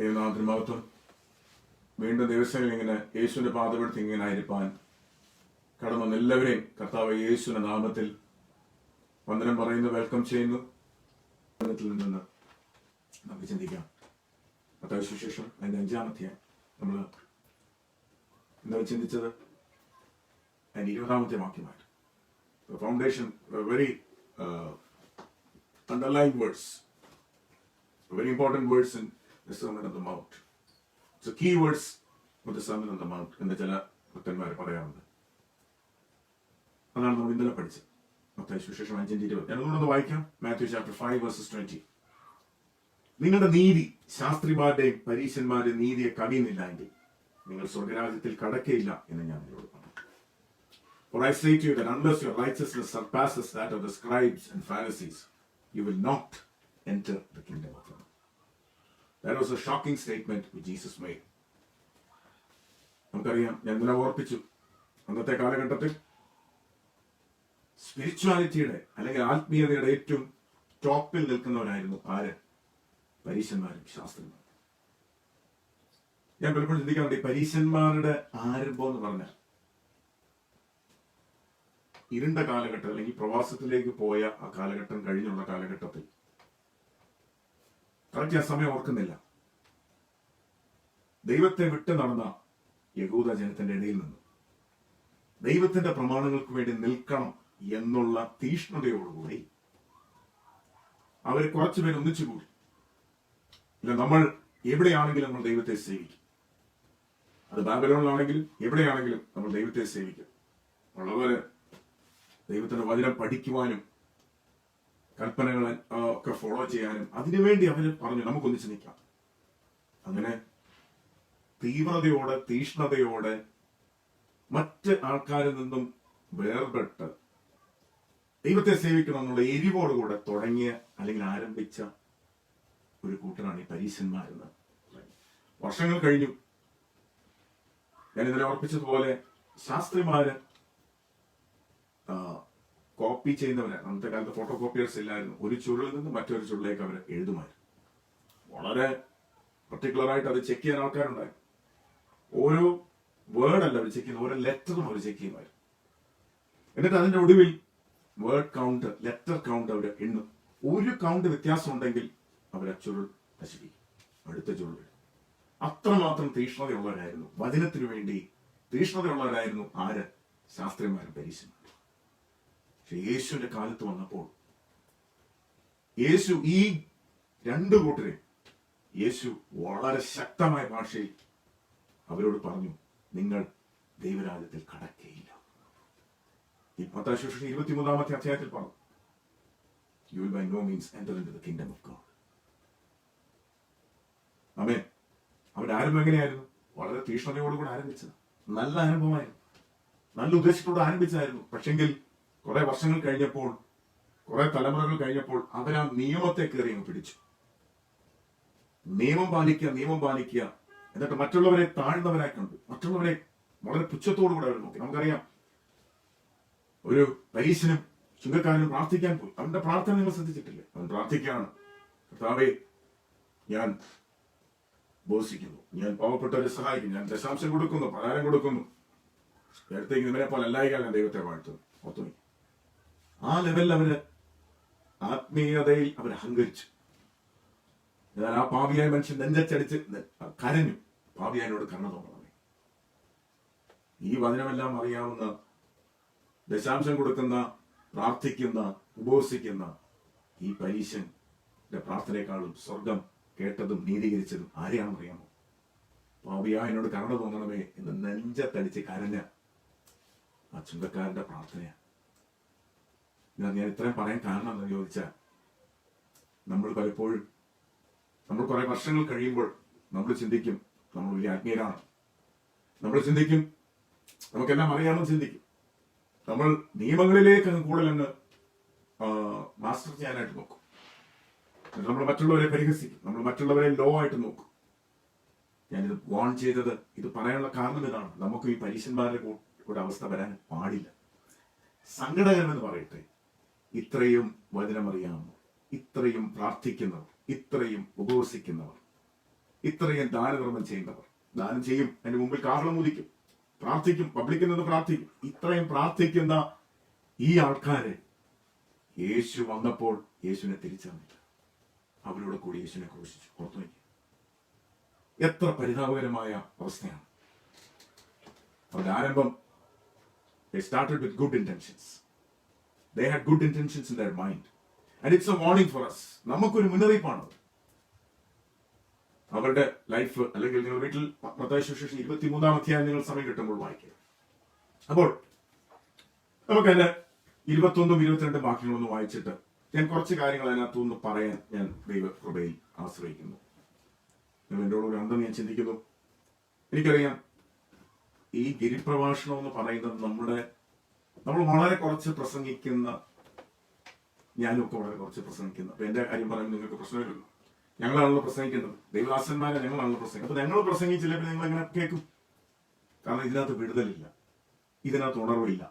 ദൈവനാമത്തിന് മഹത്വം. വീണ്ടും ദിവസങ്ങളിൽ ഇങ്ങനെ യേശുവിന്റെ പാദമെടുത്ത് ഇങ്ങനെ ആയിരിക്കാൻ കടന്നു വന്ന എല്ലാവരെയും കർത്താവ് യേശുവിന്റെ നാമത്തിൽ വന്ദനം പറയുന്നു, വെൽക്കം ചെയ്യുന്നു. നിന്ന് നമുക്ക് ചിന്തിക്കാം. കർത്താവ് സുവിശേഷം അതിന്റെ 5-ാം അധ്യായം നമ്മൾ ഇന്നലെ ചിന്തിച്ചത് അതിന്റെ 20-ാമത്തെ വാക്യമായിട്ട്. Foundation, very underlying words, very important words in the Sermon on the Mount. So key words for the Sermon on the Mount എന്ന് ചില ഭക്തന്മാർ പറയാറുണ്ട്. അതാണ് നമ്മൾ ഇന്നലെ പഠിച്ചത്. മത്തായി സുവിശേഷം 5:20. ഞാനൊന്നുകൂടെ വായിക്കാം. Matthew chapter 5:20. നിങ്ങളുടെ നീതി ശാസ്ത്രിമാരുടെയും പരീശന്മാരുടെയും നീതിയെ കവിയുന്നില്ലെങ്കിൽ നിങ്ങൾ സ്വർഗരാജ്യത്തിൽ കടക്കയില്ല എന്ന് ഞാൻ നിങ്ങളോട് പറഞ്ഞു. For I say to you that unless your righteousness surpasses that of the scribes and Pharisees, you will not enter the kingdom of God. That was a shocking statement which Jesus made. നമുക്കറിയാം, ഞാൻ ഇന്നലെ ഓർപ്പിച്ചു, അന്നത്തെ കാലഘട്ടത്തിൽ സ്പിരിച്വാലിറ്റിയുടെ അല്ലെങ്കിൽ ആത്മീയതയുടെ ഏറ്റവും ടോപ്പിൽ നിൽക്കുന്നവരായിരുന്നു ആര്? പരീശന്മാരും ശാസ്ത്രിമാരും. ഞാൻ പലപ്പോഴും ചിന്തിക്കാറുണ്ട്, ഈ പരീശന്മാരുടെ ആരംഭം എന്ന് പറഞ്ഞാൽ ഇരുണ്ട കാലഘട്ടം അല്ലെങ്കിൽ പ്രവാസത്തിലേക്ക് പോയ ആ കാലഘട്ടം കഴിഞ്ഞുള്ള കാലഘട്ടത്തിൽ, കറക്റ്റ് ആ സമയം ഓർക്കുന്നില്ല, ദൈവത്തെ വിട്ട് നടന്ന യഹൂദ ജനത്തിന്റെ ഇടയിൽ നിന്ന് ദൈവത്തിന്റെ പ്രമാണങ്ങൾക്ക് വേണ്ടി നിൽക്കണം എന്നുള്ള തീഷ്ണതയോടുകൂടി അവർ കുറച്ചുപേർ ഒന്നിച്ചുകൂടി. ഇല്ല, നമ്മൾ എവിടെയാണെങ്കിലും നമ്മൾ ദൈവത്തെ സേവിക്കും. അത് ബാബിലോണിലാണെങ്കിലും എവിടെയാണെങ്കിലും നമ്മൾ ദൈവത്തെ സേവിക്കും. ഉള്ളവര് ദൈവത്തിന്റെ വചനം പഠിക്കുവാനും കൽപ്പനകൾ ഒക്കെ ഫോളോ ചെയ്യാനും അതിനുവേണ്ടി അവർ പറഞ്ഞു, നമുക്കൊന്നിച്ച് നിൽക്കാം. അങ്ങനെ തീവ്രതയോടെ തീഷ്ണതയോടെ മറ്റ് ആൾക്കാരിൽ നിന്നും വേർപെട്ട് ദൈവത്തെ സേവിക്കണം എന്നുള്ള എരിവോടുകൂടെ തുടങ്ങിയ അല്ലെങ്കിൽ ആരംഭിച്ച ഒരു കൂട്ടരാണ് ഈ പരീശന്മാരെന്ന്. വർഷങ്ങൾ കഴിഞ്ഞു. ഞാൻ ഇതിനെ ഓർപ്പിച്ചതുപോലെ ശാസ്ത്രിമാര് കോപ്പി ചെയ്യുന്നവരാണ്. അന്നത്തെ കാലത്ത് ഫോട്ടോ കോപ്പിയേഴ്സ് ഇല്ലായിരുന്നു. ഒരു ചുരുളിൽ നിന്ന് മറ്റൊരു ചുരുളിലേക്ക് അവർ എഴുതുമായിരുന്നു. വളരെ പർട്ടിക്കുലർ ആയിട്ട് അത് ചെക്ക് ചെയ്യാൻ ആൾക്കാരുണ്ടായിരുന്നു. ഓരോ വേർഡല്ല അവർ ചെക്ക് ചെയ്യുന്നത്, ഓരോ ലെറ്ററും അവർ ചെക്ക് ചെയ്യുമായിരുന്നു. എന്നിട്ട് അതിന്റെ ഒടുവിൽ വേർഡ് കൗണ്ട്, ലെറ്റർ കൗണ്ട് അവർ എണ്ണും. ഒരു കൗണ്ട് വ്യത്യാസം ഉണ്ടെങ്കിൽ അവർ ആ ചുരുൾ നശിപ്പിക്കും, അടുത്ത ചുരുൾ. അത്രമാത്രം തീഷ്ണതയുള്ളവരായിരുന്നു വചനത്തിനു വേണ്ടി. തീഷ്ണതയുള്ളവരായിരുന്നു ആര്? ശാസ്ത്രിമാരും പരീശന്മാരും. പക്ഷെ യേശുവിന്റെ കാലത്ത് വന്നപ്പോൾ യേശു ഈ രണ്ടു കൂട്ടരെ യേശു വളരെ ശക്തമായ ഭാഷയിൽ അവരോട് പറഞ്ഞു, നിങ്ങൾ ദൈവരാജ്യത്തിൽ കടക്കയില്ല. ഈ മത്തായി സുവിശേഷം 23-ാമത്തെ അധ്യായത്തിൽ പറഞ്ഞു, you will by no means enter into the kingdom of God. ആമേൻ. അവരുടെ ആരംഭം എങ്ങനെയായിരുന്നു? വളരെ തീഷ്ണതയോടുകൂടി ആരംഭിച്ചത്. നല്ല അനുഭവമായിരുന്നു, നല്ല ഉദ്ദേശത്തോടെ ആരംഭിച്ചായിരുന്നു. പക്ഷെങ്കിൽ കുറെ വർഷങ്ങൾ കഴിഞ്ഞപ്പോൾ, കുറെ തലമുറകൾ കഴിഞ്ഞപ്പോൾ അവർ ആ നിയമത്തെ കയറി അങ്ങ് പിടിച്ചു. നിയമം പാലിക്കുക, എന്നിട്ട് മറ്റുള്ളവരെ താഴ്ന്നവരായി കണ്ടു. മറ്റുള്ളവരെ വളരെ പുച്ഛത്തോടു കൂടെ അവർ നോക്കി. നമുക്കറിയാം, ഒരു പരീശനും ചുങ്കക്കാരനും പ്രാർത്ഥിക്കാൻ പോയി. അവന്റെ പ്രാർത്ഥന നിങ്ങൾ ശ്രദ്ധിച്ചിട്ടില്ലേ? അവൻ പ്രാർത്ഥിക്കുകയാണ്, കർത്താവേ, ഞാൻ ബോധിക്കുന്നു, ഞാൻ പാവപ്പെട്ടവരെ സഹായിക്കുന്നു, ഞാൻ ദശാംശം കൊടുക്കുന്നു, പ്രകാരം കൊടുക്കുന്നു, നേരത്തേക്ക് ഇവരെ പോലെ അല്ലായിക്കാൻ ഞാൻ ദൈവത്തെ വാഴ്ത്തുന്നു. ഒത്തുമി ആ ലെവലിൽ അവര് ആത്മീയതയിൽ അവർ അഹങ്കരിച്ചു. എന്നാൽ ആ പാപിയായ മനുഷ്യൻ നെഞ്ചടിച്ച് കരഞ്ഞു, പാപിയായനോട് കരുണ തോന്നണമേ. ഈ വചനമെല്ലാം അറിയാവുന്ന, ദശാംശം കൊടുക്കുന്ന, പ്രാർത്ഥിക്കുന്ന, ഉപവസിക്കുന്ന ഈ പരീശന്റെ പ്രാർത്ഥനയെക്കാളും സ്വർഗം കേട്ടതും നീതീകരിച്ചതും ആരെയാണെന്ന് അറിയാമോ? പാപിയായനോട് കരുണ തോന്നണമേ എന്ന് നെഞ്ചത്തടിച്ച് കരഞ്ഞ ആ ചുങ്കക്കാരന്റെ പ്രാർത്ഥനയാണ്. ഞാൻ ഇത്രയും പറയാൻ കാരണം എന്ന് ചോദിച്ചാൽ, നമ്മൾ പലപ്പോഴും നമ്മൾ കുറെ വർഷങ്ങൾ കഴിയുമ്പോൾ നമ്മൾ ചിന്തിക്കും നമ്മൾ വലിയ ആത്മീയരാണ്. നമ്മൾ ചിന്തിക്കും നമുക്കെല്ലാം അറിയാമെന്ന് ചിന്തിക്കും. നമ്മൾ നിയമങ്ങളിലേക്ക് അങ്ങ് കൂടുതലങ്ങ് മാസ്റ്റർ ചെയ്യാനായിട്ട് നോക്കും. നമ്മൾ മറ്റുള്ളവരെ പരിഹസിക്കും, നമ്മൾ മറ്റുള്ളവരെ ലോ ആയിട്ട് നോക്കും. ഞാനിത് വാൺ ചെയ്തത്, ഇത് പറയാനുള്ള കാരണം ഇതാണ്. നമുക്ക് ഈ പരീശന്മാരുടെ കൂടെ അവസ്ഥ വരാൻ പാടില്ല. സങ്കടകരമെന്ന് പറയട്ടെ, ഇത്രയും വചനമറിയാവുന്നവർ, ഇത്രയും പ്രാർത്ഥിക്കുന്നവർ, ഇത്രയും ഉപവസിക്കുന്നവർ, ഇത്രയും ദാനധർമ്മം ചെയ്യുന്നവർ ദാനം ചെയ്യും, അതിന് മുമ്പിൽ കാഹളം ഉദിക്കും, പ്രാർത്ഥിക്കും, പബ്ലിക്കിൽ നിന്ന് പ്രാർത്ഥിക്കും. ഇത്രയും പ്രാർത്ഥിക്കുന്ന ഈ ആൾക്കാര് യേശു വന്നപ്പോൾ യേശുവിനെ തിരിച്ചറിഞ്ഞില്ല. അവരോട് കൂടി യേശുവിനെ ക്രൂശിച്ചു. ഓർത്തു വയ്ക്കുക, എത്ര പരിതാപകരമായ അവസ്ഥയാണ്. അവരുടെ ആരംഭം, they started with good intentions. They had good intentions in their mind. And it's a warning for us. നമുക്കൊരു മുന്നറിയിപ്പാണ്. അവരുടെ ലൈഫ്, അല്ലെങ്കിൽ നിങ്ങൾ വീട്ടിൽ മത്തായി സുവിശേഷം 23-ാം അധ്യായം നിങ്ങൾ സമയം കിട്ടുമ്പോൾ വായിക്കുക. അപ്പോൾ നമുക്കതിന്റെ 21-ഉം 22-ഉം വാക്യങ്ങളൊന്ന് വായിച്ചിട്ട് ഞാൻ കുറച്ച് കാര്യങ്ങൾ അതിനകത്തുനിന്ന് പറയാൻ ഞാൻ ദൈവകൃപയിൽ ആശ്രയിക്കുന്നു. നിങ്ങൾ എന്നോട് അന്തം ഞാൻ ചിന്തിക്കുന്നു. എനിക്കറിയാം, ഈ ഗിരിപ്രഭാഷണം എന്ന് പറയുന്നത് നമ്മൾ വളരെ കുറച്ച് പ്രസംഗിക്കുന്ന, ഞാനും ഒക്കെ വളരെ കുറച്ച് പ്രസംഗിക്കുന്ന. അപ്പൊ എന്റെ കാര്യം പറയുമ്പോൾ നിങ്ങൾക്ക് പ്രശ്നമില്ലല്ലോ. ഞങ്ങളാണല്ലോ പ്രസംഗിക്കുന്നത്, ദൈവദാസന്മാരെ ഞങ്ങളാണല്ലോ പ്രസംഗം. അപ്പൊ ഞങ്ങൾ പ്രസംഗിച്ചില്ല, പിന്നെ നിങ്ങൾ എങ്ങനെ കേൾക്കും? കാരണം ഇതിനകത്ത് വിടുതലില്ല, ഇതിനകത്ത് ഉണർവില്ല,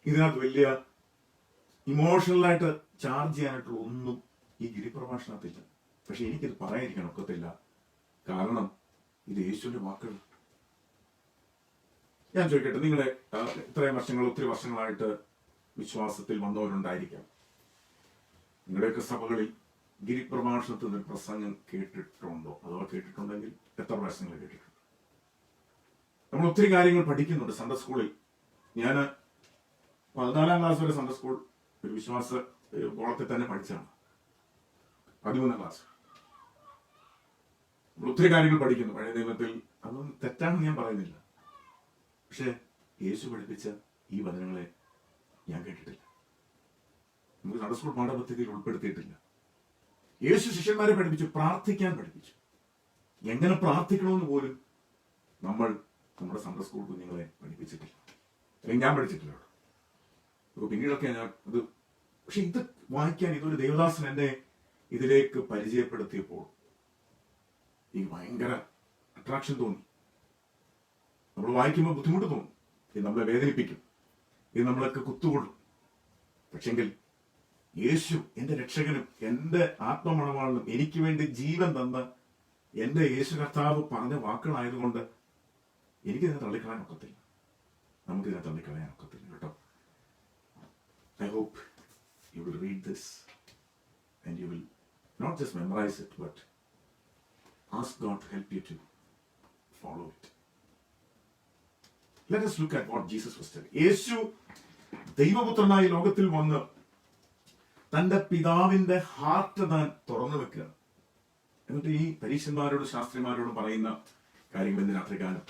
ഇതിനകത്ത് വലിയ ഇമോഷണലായിട്ട് ചാർജ് ചെയ്യാനായിട്ടുള്ള ഒന്നും ഈ ഗിരിപ്രഭാഷണത്തില്ല. പക്ഷെ എനിക്കിത് പറയാതിരിക്കാൻ ഒക്കത്തില്ല. കാരണം ഇത് യേശുവിന്റെ വാക്കുകൾ. ഞാൻ ചോദിക്കട്ടെ, നിങ്ങളെ ഇത്രയും ഒത്തിരി വർഷങ്ങളായിട്ട് വിശ്വാസത്തിൽ വന്നവരുണ്ടായിരിക്കാം. നിങ്ങളുടെയൊക്കെ സഭകളിൽ ഗിരിപ്രഭാഷണത്തിൽ നിന്ന് പ്രസംഗം കേട്ടിട്ടുണ്ടോ? അഥവാ കേട്ടിട്ടുണ്ടെങ്കിൽ എത്ര പ്രാവശ്യങ്ങൾ കേട്ടിട്ടുണ്ട്? നമ്മൾ ഒത്തിരി കാര്യങ്ങൾ പഠിക്കുന്നുണ്ട് സൺഡേ സ്കൂളിൽ. ഞാൻ 14-ാം ക്ലാസ് വരെ സൺഡേ സ്കൂൾ ഒരു വിശ്വാസ കോളത്തിൽ തന്നെ പഠിച്ചാണ്. 13-ാം ക്ലാസ് നമ്മൾ ഒത്തിരി കാര്യങ്ങൾ പഠിക്കുന്നു പഴയ നിയമത്തിൽ. അതൊന്നും തെറ്റാണെന്ന് ഞാൻ പറയുന്നില്ല. പക്ഷെ യേശു പഠിപ്പിച്ച ഈ വചനങ്ങളെ ഞാൻ കേട്ടിട്ടില്ല. നമുക്ക് സൺഡേ സ്കൂൾ പാഠപദ്ധതിയിൽ ഉൾപ്പെടുത്തിയിട്ടില്ല. യേശു ശിഷ്യന്മാരെ പഠിപ്പിച്ചു, പ്രാർത്ഥിക്കാൻ പഠിപ്പിച്ചു. എങ്ങനെ പ്രാർത്ഥിക്കണമെന്ന് പോലും നമ്മൾ നമ്മുടെ സൺഡേ സ്കൂൾ കുഞ്ഞുങ്ങളെ പഠിപ്പിച്ചിട്ടില്ല, അല്ലെങ്കിൽ ഞാൻ പഠിച്ചിട്ടില്ല. പിന്നീടൊക്കെ ഞാൻ ഇത്, പക്ഷെ ഇത് വായിക്കാൻ ഇതൊരു ദേവദാസൻ എന്നെ ഇതിലേക്ക് പരിചയപ്പെടുത്തിയപ്പോൾ എനിക്ക് ഭയങ്കര അട്രാക്ഷൻ തോന്നി. നമ്മൾ വായിക്കുമ്പോൾ ബുദ്ധിമുട്ട് തോന്നും, ഇത് നമ്മളെ വേദനിപ്പിക്കും, ഇത് നമ്മളൊക്കെ കുത്തുകൊള്ളും. പക്ഷെങ്കിൽ യേശു എന്റെ രക്ഷകനും എന്റെ ആത്മമണവാളനും എനിക്ക് വേണ്ടി ജീവൻ തന്ന എന്റെ യേശു കർത്താവ് പറഞ്ഞ വാക്കുകളായതുകൊണ്ട് എനിക്കിതിനെ തള്ളിക്കളയാൻ ഒക്കത്തില്ല, നമുക്കിതിനെ തള്ളിക്കളയാൻ ഒക്കത്തില്ല കേട്ടോ. I hope you will read this and you will not just memorize it, but ask God to help you to follow it. Let us look at what Jesus was telling. യേശു ദൈവപുത്രനായി ലോകത്തിൽ വന്ന് തന്റെ പിതാവിന്റെ ഹാർട്ട് താൻ തുറന്നു വെക്കുക. എന്നിട്ട് ഈ പരീക്ഷന്മാരോടും ശാസ്ത്രിമാരോടും പറയുന്ന കാര്യങ്ങൾ ഇന്ന് രാത്രികാലം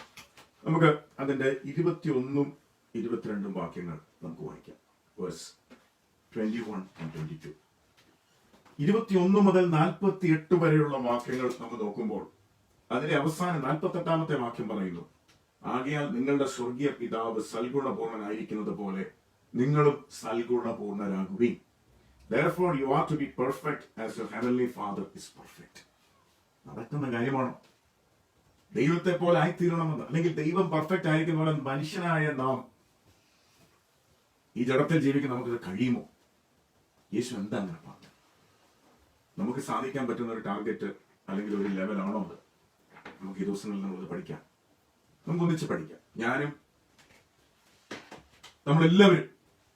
നമുക്ക് അതിന്റെ 21-ഉം 22-ഉം വാക്യങ്ങൾ നമുക്ക് വായിക്കാം. Verse 21 and 22. 21 മുതൽ 48 വരെയുള്ള വാക്യങ്ങൾ നമ്മൾ നോക്കുമ്പോൾ അതിന്റെ അവസാനം 48-ാമത്തെ വാക്യം പറയുന്നു, ആകയാൽ നിങ്ങളുടെ സ്വർഗീയ പിതാവ് സൽഗുണപൂർണനായിരിക്കുന്നത് പോലെ നിങ്ങളും സൽഗുണപൂർണരാകുവിൻ. Therefore you are to be perfect as your heavenly Father is perfect. നടക്കുന്ന കാര്യമാണോ? ദൈവത്തെ പോലെ ആയിത്തീരണമെന്ന്, അല്ലെങ്കിൽ ദൈവം പെർഫെക്റ്റ് ആയിരിക്കുന്ന പോലെ മനുഷ്യനായ നാം ഈ ജഡത്തിൽ ജീവിക്കാൻ നമുക്കിത് കഴിയുമോ? യേശു എന്താ അങ്ങനെ പറഞ്ഞത്? നമുക്ക് സാധിക്കാൻ പറ്റുന്ന ഒരു ടാർഗറ്റ് അല്ലെങ്കിൽ ഒരു ലെവലാണോ അത്? നമുക്ക് ഈ ദിവസങ്ങളിൽ നമ്മളത് പഠിക്കാം, നമുക്ക് ഒന്നിച്ച് പഠിക്കാം. ഞാനും നമ്മളെല്ലാവരും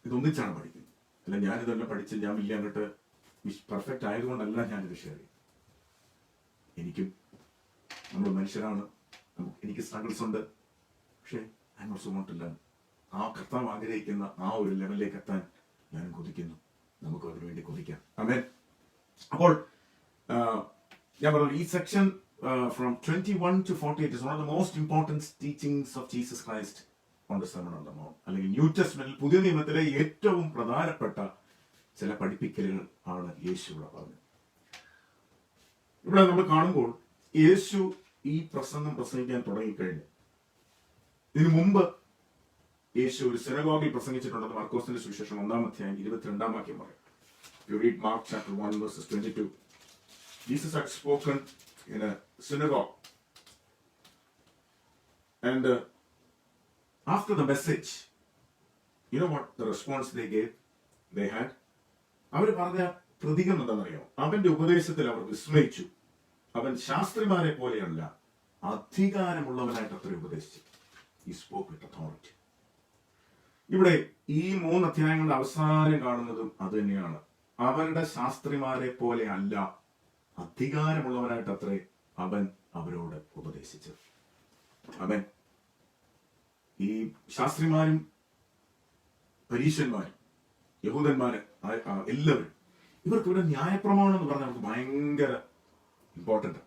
ഇതൊന്നിച്ചാണ് പഠിക്കുന്നത്. അല്ല ഞാനിതെല്ലാം പഠിച്ച് ഞാൻ വലിയ അങ്ങോട്ട് പെർഫെക്റ്റ് ആയതുകൊണ്ടല്ല ഞാനിത് ഷെയർ ചെയ്യും. എനിക്കും, നമ്മൾ മനുഷ്യരാണ്, എനിക്ക് സ്ട്രഗിൾസ് ഉണ്ട്. പക്ഷേ I also want to learn. ആ കർത്താവ് ആഗ്രഹിക്കുന്ന ആ ഒരു ലെവലിലേക്ക് എത്താൻ ഞാൻ കൊതിക്കുന്നു. നമുക്ക് അതിനുവേണ്ടി കൊതിക്കാം. ആമേൻ. അപ്പോൾ ഞാൻ പറഞ്ഞു, ഈ section from 21 to 48 is one of the most important teachings of Jesus Christ on the Sermon on the Mount. അല്ലെങ്കിൽ ന്യൂ ടെസ്റ്റ്മെന്റിൽ, പുതിയ നിയമത്തിലെ ഏറ്റവും പ്രധാനപ്പെട്ട ചില പഠിപ്പിക്കലുകൾ ആണ് യേശു ഇവിടെ പറഞ്ഞത്. ഇവിടെ നമ്മൾ കാണുമ്പോൾ യേശു ഈ പ്രസംഗിക്കാൻ തുടങ്ങിക്കഴിഞ്ഞു. ഇതിനു മുമ്പ് യേശു ഒരു സിനഗോഗിൽ പ്രസംഗിച്ചിട്ടുണ്ടെന്ന് മാർക്കോസിന്റെ സുവിശേഷം 1-ാം അധ്യായം 22-ാം വാക്യം പറയും. You read Mark chapter 1 verses 22. Jesus had spoken in a synagogue. And after the message, you know what the response they had? അവർ പറഞ്ഞ പ്രതികരണം എന്താണെന്നറിയാമോ? അവന്റെ ഉപദേശത്തിൽ അവർ വിസ്മയിച്ചു. അവൻ ശാസ്ത്രിമാരെ പോലെയല്ല, അധികാരമുള്ളവനായിട്ട് അത്ര ഉപദേശിച്ചു. ഈ സ്പോക്ക് വിത്ത് അതോറിറ്റി. ഇവിടെ ഈ 3 അധ്യായങ്ങളുടെ അവസാനം കാണുന്നതും അത് തന്നെയാണ്. അവരുടെ ശാസ്ത്രിമാരെ പോലെ അല്ല, അധികാരമുള്ളവനായിട്ട് അത്രേ അവൻ അവരോട് ഉപദേശിച്ചത്. അവൻ ഈ ശാസ്ത്രിമാരും പരീശന്മാരും യഹൂദന്മാര് എല്ലാവരും, ഇവർക്ക് ഇവിടെ ന്യായപ്രമാണം എന്ന് പറഞ്ഞാൽ നമുക്ക് ഭയങ്കര ഇമ്പോർട്ടന്റ്.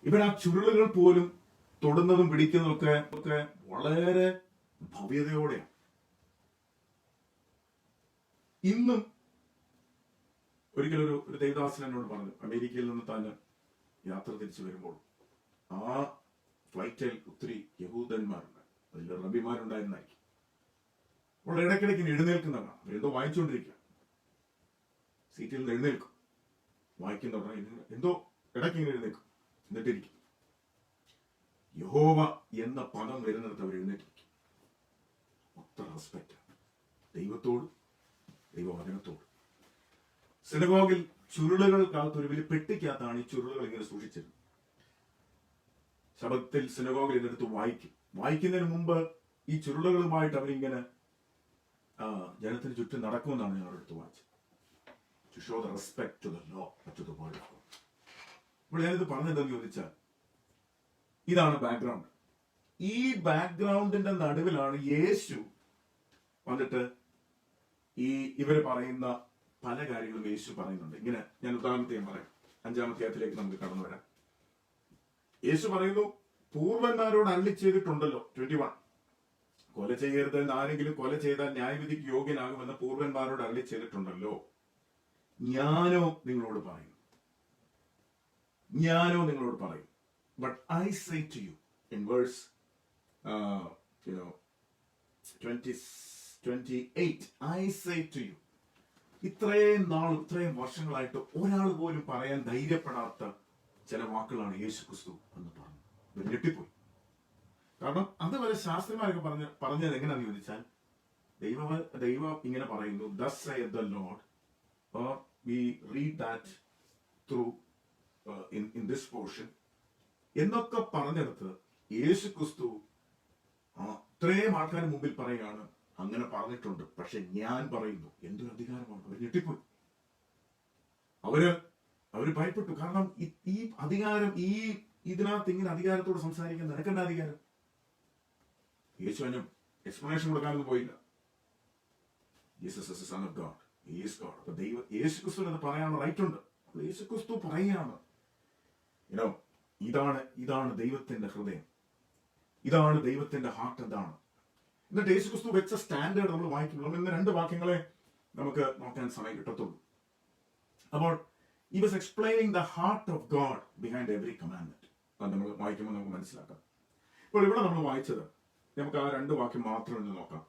ഇവർ ആ ചുരുളുകൾ പോലും തൊടുന്നതും പിടിക്കുന്നതും ഒക്കെ വളരെ ഭവ്യതയോടെയാണ്. ഇന്നും ഒരിക്കലൊരു ദേവദാസൻ എന്നോട് പറഞ്ഞു, അമേരിക്കയിൽ നിന്ന് താൻ യാത്ര തിരിച്ചു വരുമ്പോൾ ആ ഫ്ലൈറ്റിൽ ഒത്തിരി യഹൂദന്മാരുണ്ട്, അതിൽ റബിമാരുണ്ടായിരുന്നായിരിക്കും. അപ്പോൾ ഇടയ്ക്കിടയ്ക്ക് എഴുന്നേൽക്കുന്നതാണ്, അവരെന്തോ വായിച്ചുകൊണ്ടിരിക്കുക, സീറ്റിൽ നിന്ന് എഴുന്നേൽക്കും, വായിക്കുന്ന പറഞ്ഞാൽ എന്തോ ഇടയ്ക്ക് ഇങ്ങനെ എഴുന്നേൽക്കും, എന്നിട്ടിരിക്കും. യഹോവ എന്ന പദം വരുന്നിടത്ത് അവർ എഴുന്നേറ്റിരിക്കും. ഒത്ത റെസ്പെക്റ്റ് ദൈവത്തോട്, ദൈവവചനത്തോട്. സിനഗോഗിൽ ചുരുളുകൾക്കകത്ത് ഒരു വലിയ പെട്ടിക്കകത്താണ് ഈ ചുരുളുകൾ ഇങ്ങനെ സൂക്ഷിച്ചിരുന്നത്. ശബത്തിൽ സിനഗോഗിൽ ഇതെടുത്ത് വായിക്കും. വായിക്കുന്നതിന് മുമ്പ് ഈ ചുരുളുകളുമായിട്ട് അവരിങ്ങനെ ജനത്തിന് ചുറ്റും നടക്കുമെന്നാണ് ഞാൻ അവരെടുത്ത് വായിച്ചത്. To show the respect to the law, to the word of God. ഇപ്പോൾ ഞാനിത് പറഞ്ഞതെന്ന് ചോദിച്ചാൽ ഇതാണ് ബാക്ക്ഗ്രൗണ്ട്. ഈ ബാക്ക്ഗ്രൗണ്ടിന്റെ നടുവിലാണ് യേശു വന്നിട്ട് ഇവര് പറയുന്ന പല കാര്യങ്ങളും യേശു പറയുന്നുണ്ട്. ഇങ്ങനെ ഞാൻ ഉദാഹരണത്തെ പറയാം. 5-ാം അധ്യായത്തിലേക്ക് നമുക്ക് കടന്നു വരാം. യേശു പറയുന്നു, പൂർവന്മാരോട് അരുളി ചെയ്തിട്ടുണ്ടല്ലോ, 21, കൊല ചെയ്യരുത് എന്ന് ആരെങ്കിലും കൊല ചെയ്താൽ ന്യായവിധിക്ക് യോഗ്യനാകുമെന്ന് പൂർവന്മാരോട് അരുളി ചെയ്തിട്ടുണ്ടല്ലോ. ഞാനോ നിങ്ങളോട് പറയും, but I say to you, in verse 28, I say to you. ഇത്രയും വർഷങ്ങളായിട്ട് ഒരാൾ പോലും പറയാൻ ധൈര്യപ്പെടാത്ത ചില വാക്കുകളാണ് യേശു ക്രിസ്തു എന്ന് പറഞ്ഞു. ഞെട്ടിപ്പോയി. കാരണം അതുവരെ ശാസ്ത്രിമാരൊക്കെ പറഞ്ഞത് എങ്ങനെയാന്ന് ചോദിച്ചാൽ, ദൈവം ഇങ്ങനെ പറയുന്നു, thus saith the Lord, or we read that through in this portion എന്നൊക്കെ പറഞ്ഞെടുത്ത് യേശു ക്രിസ്തു അത്രയും ആൾക്കാരുടെ മുമ്പിൽ പറയുകയാണ്, അങ്ങനെ പറഞ്ഞിട്ടുണ്ട്, പക്ഷെ ഞാൻ പറയുന്നു. എന്തൊരു അധികാരമാണ്! അവർ ഞെട്ടിപ്പോയി. അവര് ഭയപ്പെട്ടു. കാരണം ഈ അധികാരം, ഇതിനകത്ത് ഇങ്ങനെ അധികാരത്തോട് സംസാരിക്കാൻ നിനക്കെന്താ അധികാരം? യേശു അതിന് എക്സ്പ്ലനേഷൻ കൊടുക്കാനൊന്നും പോയില്ല. Jesus is the son of God, he is God. അപ്പൊ യേശു ക്രിസ്തുവിന് അത് പറയാനുള്ള റൈറ്റ് ഉണ്ട്. യേശു ക്രിസ്തു പറയുകയാണ്, ഇതാണ് ദൈവത്തിന്റെ ഹൃദയം, ഇതാണ് ദൈവത്തിന്റെ ഹാർട്ട്. എന്താണ്? എന്നിട്ട് യേശു ക്രിസ്തു വെച്ച സ്റ്റാൻഡേർഡ് നമ്മൾ വായിക്കുമ്പോൾ ഇന്ന് 2 വാക്യങ്ങളെ നമുക്ക് നോക്കാൻ സമയം കിട്ടത്തുള്ളൂ. അപ്പോൾ he was explaining the heart of God behind every commandment. അത് നമ്മൾ വായിക്കുമ്പോൾ നമുക്ക് മനസ്സിലാക്കാം. ഇപ്പോൾ ഇവിടെ നമ്മൾ വായിച്ചത്, നമുക്ക് ആ 2 വാക്യം മാത്രം ഒന്ന് നോക്കാം.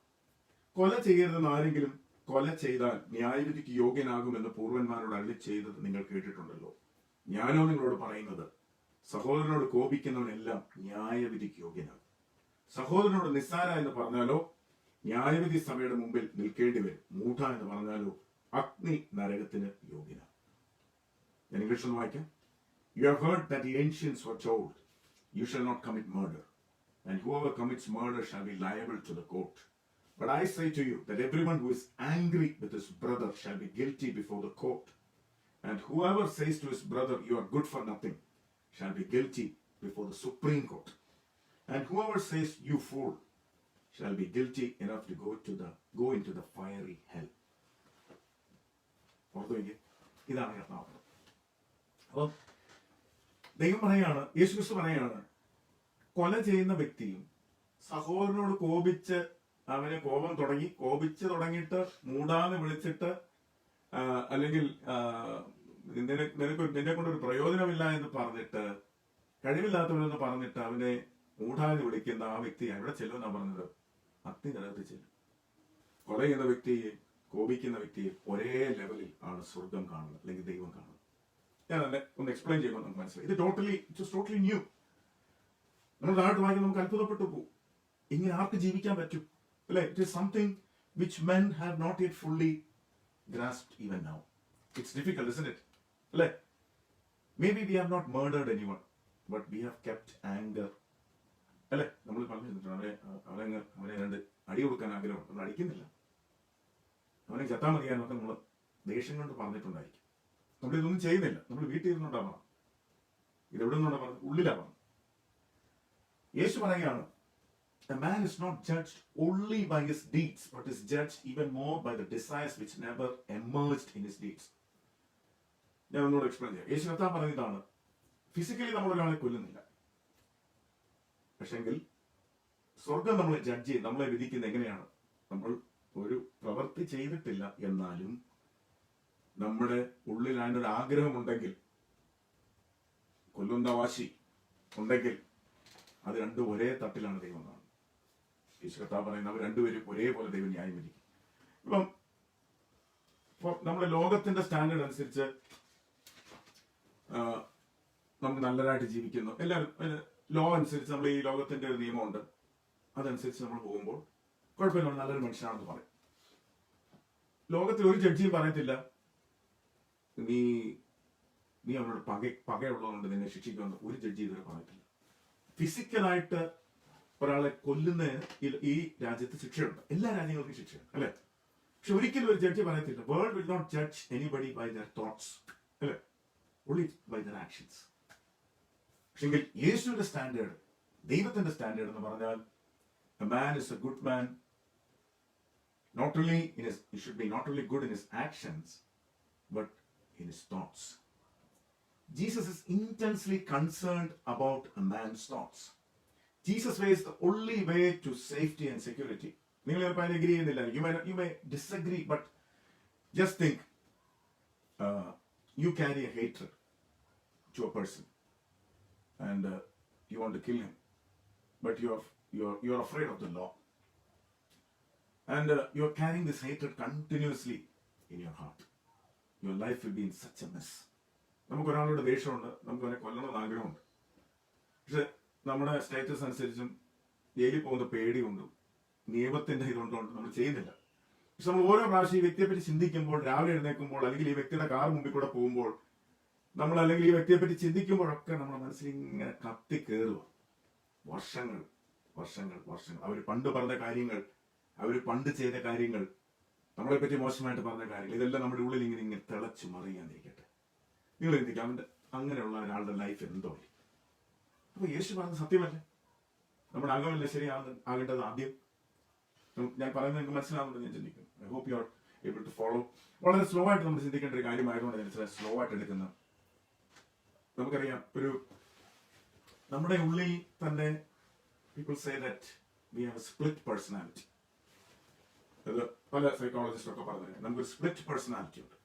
കൊല ചെയ്യരുതെന്ന് ആരെങ്കിലും കൊല ചെയ്താൽ ന്യായവിധിക്ക് യോഗ്യനാകുമെന്ന് പൂർവന്മാരോട് അരുളി ചെയ്തത് നിങ്ങൾ കേട്ടിട്ടുണ്ടല്ലോ. ഞാനോ നിങ്ങളോട് പറയുന്നത്, സഹോദരനോട് കോപിക്കുന്നവനെല്ലാം ന്യായവിധിക്ക് യോഗ്യനാകും. സഹോദരനോട് നിസ്സാര എന്ന് പറഞ്ഞാലോ ന്യായവിധി സഭയുടെ മുമ്പിൽ നിൽക്കേണ്ടി വരും. മൂഢ എന്ന് പറഞ്ഞാലോ അഗ്നി നരകത്തിന് യോഗ്യനാകും. ഞാൻ ഇംഗ്ലീഷ് ഒന്ന് വായിക്കാം. You have heard that the ancients were told, you shall not commit murder, and whoever commits murder shall be liable to the court. But I say to you that everyone who is angry with his brother shall be guilty before the court. And whoever says to his brother, you are good for nothing, shall be guilty before the Supreme Court. And whoever says, you fool, shall be guilty enough to go into the fiery hell. ഇതാണ് കർത്താവ്. അപ്പം ദൈവം പറയാണ്, യേശുക്രിസ്തു പറയാണ്, കൊല ചെയ്യുന്ന വ്യക്തിയും സഹോദരനോട് കോപിച്ച് അവന് കോപിച്ച് തുടങ്ങിയിട്ട് മൂടാന്ന് വിളിച്ചിട്ട് അല്ലെങ്കിൽ നിന്നെ കൊണ്ടൊരു പ്രയോജനമില്ല എന്ന് പറഞ്ഞിട്ട്, കഴിവില്ലാത്തവനെന്ന് പറഞ്ഞിട്ട് അവനെ മൂടാന്ന് വിളിക്കുന്ന ആ വ്യക്തി എവിടെ ചെല്ലുമെന്നാണ് പറഞ്ഞത്? അഗ്നി നരകത്തിൽ ചെല്ലും. കൊല ചെയ്യുന്ന വ്യക്തിയെ, കോപിക്കുന്ന വ്യക്തിയെ ഒരേ ലെവലിൽ ആണ് സ്വർഗം കാണുന്നത്, അല്ലെങ്കിൽ ദൈവം കാണുന്നത്. ഞാൻ തന്നെ ഒന്ന് എക്സ്പ്ലെയിൻ ചെയ്യുമ്പോൾ നമുക്ക് മനസ്സിലായി. ഇത് ടോട്ടലി ന്യൂ. നമ്മൾ താഴോട്ട് വായിക്കാൻ നമുക്ക് അത്ഭുതപ്പെട്ടു പോകും. ഇങ്ങനെ ആർക്ക് ജീവിക്കാൻ പറ്റും? അല്ലെ? It is something which men have not yet fully grasped even now. It's difficult, isn't it? അല്ലെ? Maybe we have not murdered anyone, but we have kept anchor. അല്ലെ, നമ്മൾ പറഞ്ഞിട്ടുണ്ട് അവനെ രണ്ട് അടി കൊടുക്കാൻ ആഗ്രഹമുണ്ട്, നമ്മൾ അടിക്കുന്നില്ല. അവനെ ചത്താൻ മതിയാനൊക്കെ നമ്മൾ ദേഷ്യം കൊണ്ട് പറഞ്ഞിട്ടുണ്ടായിരിക്കും. നമ്മളിതൊന്നും ചെയ്യുന്നില്ല, നമ്മൾ വീട്ടിൽ ഇരുന്നുണ്ടാ പറഞ്ഞു. ഇതെവിടെ നിന്നുണ്ടാ പറഞ്ഞു? ഉള്ളിലാ പറഞ്ഞു. യേശു പറയുകയാണ്, a man is not judged only by his deeds, but is judged even more by the desires which never emerged in his deeds. ഞാൻ ഒന്നുകൂടെ എക്സ്പ്ലെയിൻ ചെയ്യാം. യേശു കർത്താവ് പറഞ്ഞതാണ്, ഫിസിക്കലി നമ്മൾ ഒരാളെ കൊല്ലുന്നില്ല, പക്ഷെങ്കിൽ സ്വർഗം നമ്മളെ ജഡ്ജ് ചെയ്യും, നമ്മളെ വിധിക്കുന്നത് എങ്ങനെയാണ്? നമ്മൾ ഒരു പ്രവൃത്തി ചെയ്തിട്ടില്ല, എന്നാലും നമ്മുടെ ഉള്ളിൽ അതിനൊരു ആഗ്രഹമുണ്ടെങ്കിൽ, കൊല്ലുന്ന വാശി ഉണ്ടെങ്കിൽ, അത് രണ്ടും ഒരേ തട്ടിലാണ് ദൈവം എന്നാണ് യേശു കർത്താവ് പറയുന്നത്. അവർ രണ്ടുപേരും ഒരേപോലെ ദൈവം ന്യായം വിധിക്കും. ഇപ്പം നമ്മുടെ ലോകത്തിന്റെ സ്റ്റാൻഡേർഡ് അനുസരിച്ച് നമുക്ക് നല്ലതായിട്ട് ജീവിക്കുന്നു, എല്ലാവരും ലോ അനുസരിച്ച്, നമ്മൾ ഈ ലോകത്തിന്റെ ഒരു നിയമമുണ്ട്, അതനുസരിച്ച് നമ്മൾ പോകുമ്പോൾ കുഴപ്പമില്ല, നല്ലൊരു മനുഷ്യനാണെന്ന് പറയും. ലോകത്തിൽ ഒരു ജഡ്ജിയും പറയത്തില്ല നീ അവനോട് പകയുള്ളതുകൊണ്ട് നിന്നെ ശിക്ഷിക്കുമെന്ന് ഒരു ജഡ്ജി ഇതുവരെ പറയത്തില്ല. ഫിസിക്കലായിട്ട് ഒരാളെ കൊല്ലുന്നതിന് ഈ രാജ്യത്ത് ശിക്ഷയുണ്ട്, എല്ലാ രാജ്യങ്ങൾക്കും ശിക്ഷയുണ്ട്, അല്ലെ? പക്ഷെ ഒരിക്കലും ഒരു ജഡ്ജി പറയത്തില്ല world will not judge anybody by their thoughts, അല്ലെ? only by their actions. പക്ഷെങ്കിൽ യേശുവിന്റെ സ്റ്റാൻഡേർഡ്, ദൈവത്തിന്റെ സ്റ്റാൻഡേർഡ് എന്ന് പറഞ്ഞാൽ a man is a good man not only he should be not only good in his actions but in his thoughts. Jesus is intensely concerned about a man's thoughts. Jesus way is the only way to safety and security. നിങ്ങൾ ചിലപ്പോൾ അതിന് agree ചെയ്യുന്നില്ല, you may disagree, but just think, you carry a hatred to a person and you want to kill him, but you're afraid of the law, and you're carrying this hatred continuously in your heart. Your life will be in such a mess. നമുക്ക് ഒരാളുടെ ദേഷ്യമുണ്ട്, നമുക്ക് അവനെ കൊല്ലണമെന്ന് ആഗ്രഹമുണ്ട്, പക്ഷെ നമ്മുടെ status അനുസരിച്ചും ജയിലിൽ പോകുന്ന പേടിയുണ്ടും നിയമത്തിന്റെ ഇതുകൊണ്ടും നമ്മൾ ചെയ്യുന്നില്ല. പക്ഷെ നമ്മൾ ഓരോ പ്രാവശ്യം ഈ വ്യക്തിയെ പറ്റി ചിന്തിക്കുമ്പോൾ, രാവിലെ എഴുന്നേൽക്കുമ്പോൾ, അല്ലെങ്കിൽ ഈ വ്യക്തിയുടെ കാർ മുമ്പിൽ കൂടെ പോകുമ്പോൾ, നമ്മൾ അല്ലെങ്കിൽ ഈ വ്യക്തിയെ പറ്റി ചിന്തിക്കുമ്പോഴൊക്കെ നമ്മുടെ മനസ്സിൽ ഇങ്ങനെ കത്തി കയറുക. വർഷങ്ങൾ വർഷങ്ങൾ വർഷങ്ങൾ അവർ പണ്ട് പറഞ്ഞ കാര്യങ്ങൾ, അവർ പണ്ട് ചെയ്ത കാര്യങ്ങൾ, നമ്മളെ പറ്റി മോശമായിട്ട് പറഞ്ഞ കാര്യങ്ങൾ, ഇതെല്ലാം നമ്മുടെ ഉള്ളിൽ ഇങ്ങനെ തിളച്ചു മറിയാന്നിരിക്കട്ടെ. നിങ്ങൾ ചിന്തിക്കാം, അവന്റെ അങ്ങനെയുള്ള ഒരാളുടെ ലൈഫ് എന്തോ. അപ്പൊ യേശു പറഞ്ഞ സത്യമല്ലേ? നമ്മുടെ അംഗമല്ലേ ആകേണ്ടത് ആദ്യം? ഞാൻ പറയുന്നത് നിങ്ങൾക്ക് മനസ്സിലാവുന്നത് ഞാൻ ചിന്തിക്കുന്നു. I hope you are able to follow. വളരെ സ്ലോ ആയിട്ട് നമ്മൾ ചിന്തിക്കേണ്ട ഒരു കാര്യമായതുകൊണ്ട് ഞാൻ സ്ലോ ആയിട്ട് എടുക്കുന്നത്. നമുക്കറിയാം, നമ്മുടെ ഉള്ളിൽ തന്നെ people say that we have A split personality. അത് പല സൈക്കോളജിസ്റ്റൊക്കെ പറഞ്ഞു, നമുക്കൊരു സ്പ്ലിറ്റ് പേഴ്സണാലിറ്റി ഉണ്ട്.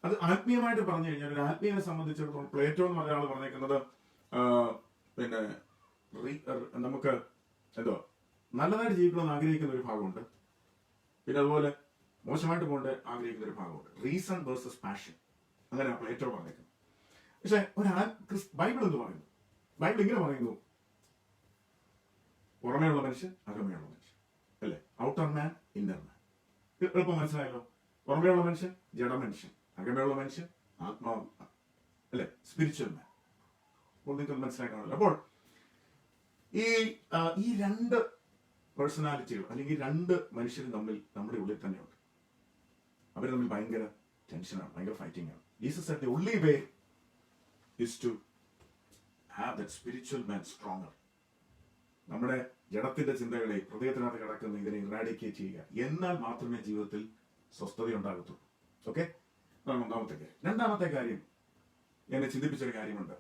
അത് ആത്മീയമായിട്ട് പറഞ്ഞു കഴിഞ്ഞാൽ, ഒരു ആത്മീയനെ സംബന്ധിച്ചിടത്തോളം പ്ലേറ്റോ എന്ന് പറഞ്ഞ ആൾ പറഞ്ഞേക്കുന്നത്, പിന്നെ നമുക്ക് എന്തോ നല്ലതായിട്ട് ജീവിക്കണമെന്ന് ആഗ്രഹിക്കുന്ന ഒരു ഭാഗമുണ്ട്, പിന്നെ അതുപോലെ മോശമായിട്ട് പോകേണ്ട ആഗ്രഹിക്കുന്ന ഒരു ഭാഗമുണ്ട്. റീസൺ വേഴ്സസ് പാഷൻ, അങ്ങനെ പ്ലേറ്റോ പറഞ്ഞേക്കുന്നത്. പക്ഷെ ബൈബിൾ എന്ന് പറയുന്നു, ബൈബിൾ ഇങ്ങനെ പറയുന്നു, പുറമേയുള്ള മനുഷ്യൻ, അകമേയുള്ള മനുഷ്യൻ, അല്ലെ? ഔട്ടർ മാൻ, ഇന്നർ മാൻ. എളുപ്പം മനസ്സിലായല്ലോ. പുറമേയുള്ള മനുഷ്യൻ ജഡമനുഷ്യൻ, അകമേയുള്ള മനുഷ്യൻ ആത്മാവ്, അല്ലെ? സ്പിരിച്വൽ മാൻ. അപ്പോൾ നിങ്ങൾക്ക് മനസ്സിലാക്കാണല്ലോ. അപ്പോൾ ഈ രണ്ട് പേഴ്സണാലിറ്റികൾ, അല്ലെങ്കിൽ രണ്ട് മനുഷ്യർ തമ്മിൽ നമ്മുടെ ഉള്ളിൽ തന്നെയുണ്ട്. അവർ തമ്മിൽ ഭയങ്കര ടെൻഷനാണ്, ഭയങ്കര ഫൈറ്റിംഗ് ആണ്. Jesus said the only way is to have that spiritual man stronger. നമ്മുടെ ജഡത്തിന്റെ ചിന്തകളെ, ഹൃദയത്തിനകത്ത് കിടക്കുന്ന ഇതിനെ ഇറാഡിക്കേറ്റ് ചെയ്യുക, എന്നാൽ മാത്രമേ ജീവിതത്തിൽ സ്വസ്ഥത ഉണ്ടാകത്തുള്ളൂ. ഓക്കെ, അതാണ് ഒന്നാമത്തെ കാര്യം. രണ്ടാമത്തെ കാര്യം, എന്നെ ചിന്തിപ്പിച്ചൊരു കാര്യമുണ്ട്.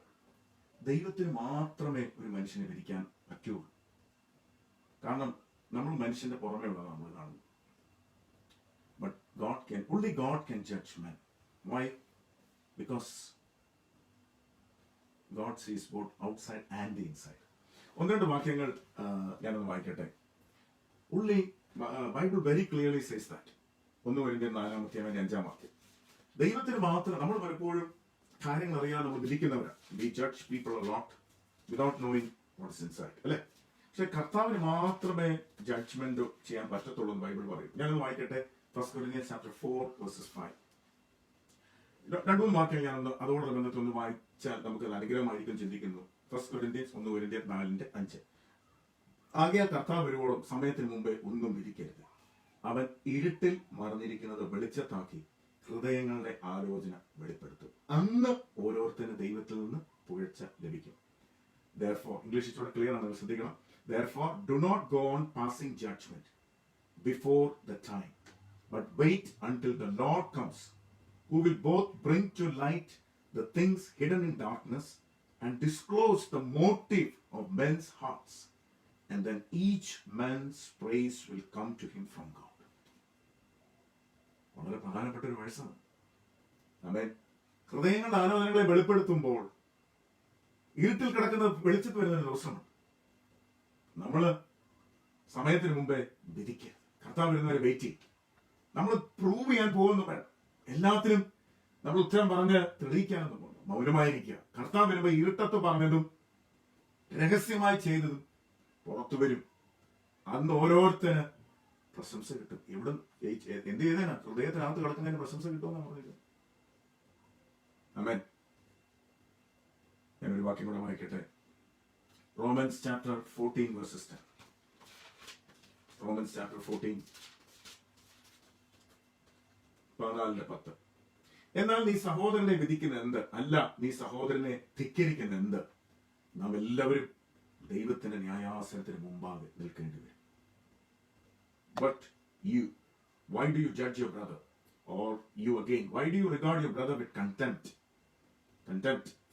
ദൈവത്തിന് മാത്രമേ ഒരു മനുഷ്യനെ വിധിക്കാൻ പറ്റുള്ളൂ. കാരണം നമ്മൾ മനുഷ്യന്റെ പുറമേ ഉള്ളതാണ് നമ്മൾ കാണുന്നത്. But only God can judge man. Why? Because God sees both outside and the inside. ഒന്ന് രണ്ട് വാക്യങ്ങൾ ഞാനൊന്ന് വായിക്കട്ടെ. Bible very clearly says that. 1 കൊരിന്ത്യർ 4-5 വാക്യം. ദൈവത്തിന് മാത്രം, നമ്മൾ പലപ്പോഴും കാര്യങ്ങൾ അറിയാതെ നമ്മൾ വിധിക്കുന്നവരാണ്. We judge people a lot without knowing what is inside, അല്ലെ? പക്ഷെ കർത്താവിന് മാത്രമേ ജഡ്ജ്മെന്റ് ചെയ്യാൻ പറ്റത്തുള്ളൂ എന്ന് ബൈബിൾ പറയും. ഞാനൊന്ന് വായിക്കട്ടെ. 1 Corinthians chapter 4 verses 5. രണ്ടു മൂന്ന് വാക്യം ഞാനൊന്ന് അതോടുള്ള ബന്ധത്തിൽ ഒന്ന് വായിച്ചാൽ നമുക്ക് അനുഗ്രഹമായിരിക്കും ചിന്തിക്കുന്നു. 1 Corinthians 1:4-5. ആകയാൽ കർത്താവ് വരുവോളം സമയത്തിന് മുമ്പേ ഒന്നും വിധിക്കരുത്. അവൻ ഇരുട്ടിൽ മറഞ്ഞിരിക്കുന്നത് വെളിച്ചത്താക്കി ഹൃദയങ്ങളുടെ ആലോചന വെളിപ്പെടുത്തും. അന്ന് ഓരോരുത്തരും ദൈവത്തിൽ നിന്ന് പുകഴ്ച ലഭിക്കും. Therefore, ഇംഗ്ലീഷ് ഇച്ചിരി ക്ലിയർ ആണ്, ശ്രദ്ധിക്കണം. Therefore, do not go on passing judgment before the time, but wait until the Lord comes, who will both bring to light the things hidden in darkness and disclose the motive of men's hearts. And then each man's praise will come to him from God. വളരെ പ്രധാനപ്പെട്ട ഒരു വേഴ്സാണ്. ആമേൻ. ഹൃദയങ്ങളുടെ ആലോചനകളെ വെളിപ്പെടുത്തുമ്പോൾ ഇരുട്ടിൽ കിടക്കുന്ന വെളിച്ചത്ത് വരുന്ന ഒരു ദിവസമാണ്. നമ്മള് സമയത്തിന് മുമ്പേ വിധിക്കുക. കർത്താവ് വരുന്നവരെ വെയിറ്റ് ചെയ്യും. നമ്മൾ പ്രൂവ് ചെയ്യാൻ പോകുന്നു വേണം. എല്ലാത്തിനും നമ്മൾ ഉത്തരം പറഞ്ഞ് തെളിയിക്കാനൊന്നും പോകുന്നു. മൗനമായിരിക്കുക. കർത്താവ് വരുമ്പോൾ ഇരുട്ടത്ത് പറഞ്ഞതും രഹസ്യമായി ചെയ്തതും പുറത്തു വരും. അന്ന് ഓരോരുത്തന് പ്രശംസ കിട്ടും. ഇവിടെ എന്ത് ചെയ്തേനാ? ഹൃദയത്തിനകത്ത് കിടക്കുന്നതിന് പ്രശംസ കിട്ടുമെന്നാണ് പറഞ്ഞത്. ആമേൻ. ഞാനൊരു വാക്യം കൂടെ വായിക്കട്ടെ. Romans chapter 14 verses 10. Romans chapter 14 14:10. എന്നാൽ നീ സഹോദരനെ വിധിക്കുന്ന എന്ത്? അല്ല, നീ സഹോദരനെ ധിക്കരിക്കുന്ന എന്ത്? നാം എല്ലാവരും ദൈവത്തിന്റെ ന്യായാസനത്തിന് മുമ്പാകെ നിൽക്കേണ്ടി വരും. But you, why do you judge your brother? Or you again, why do you regard your brother with contempt?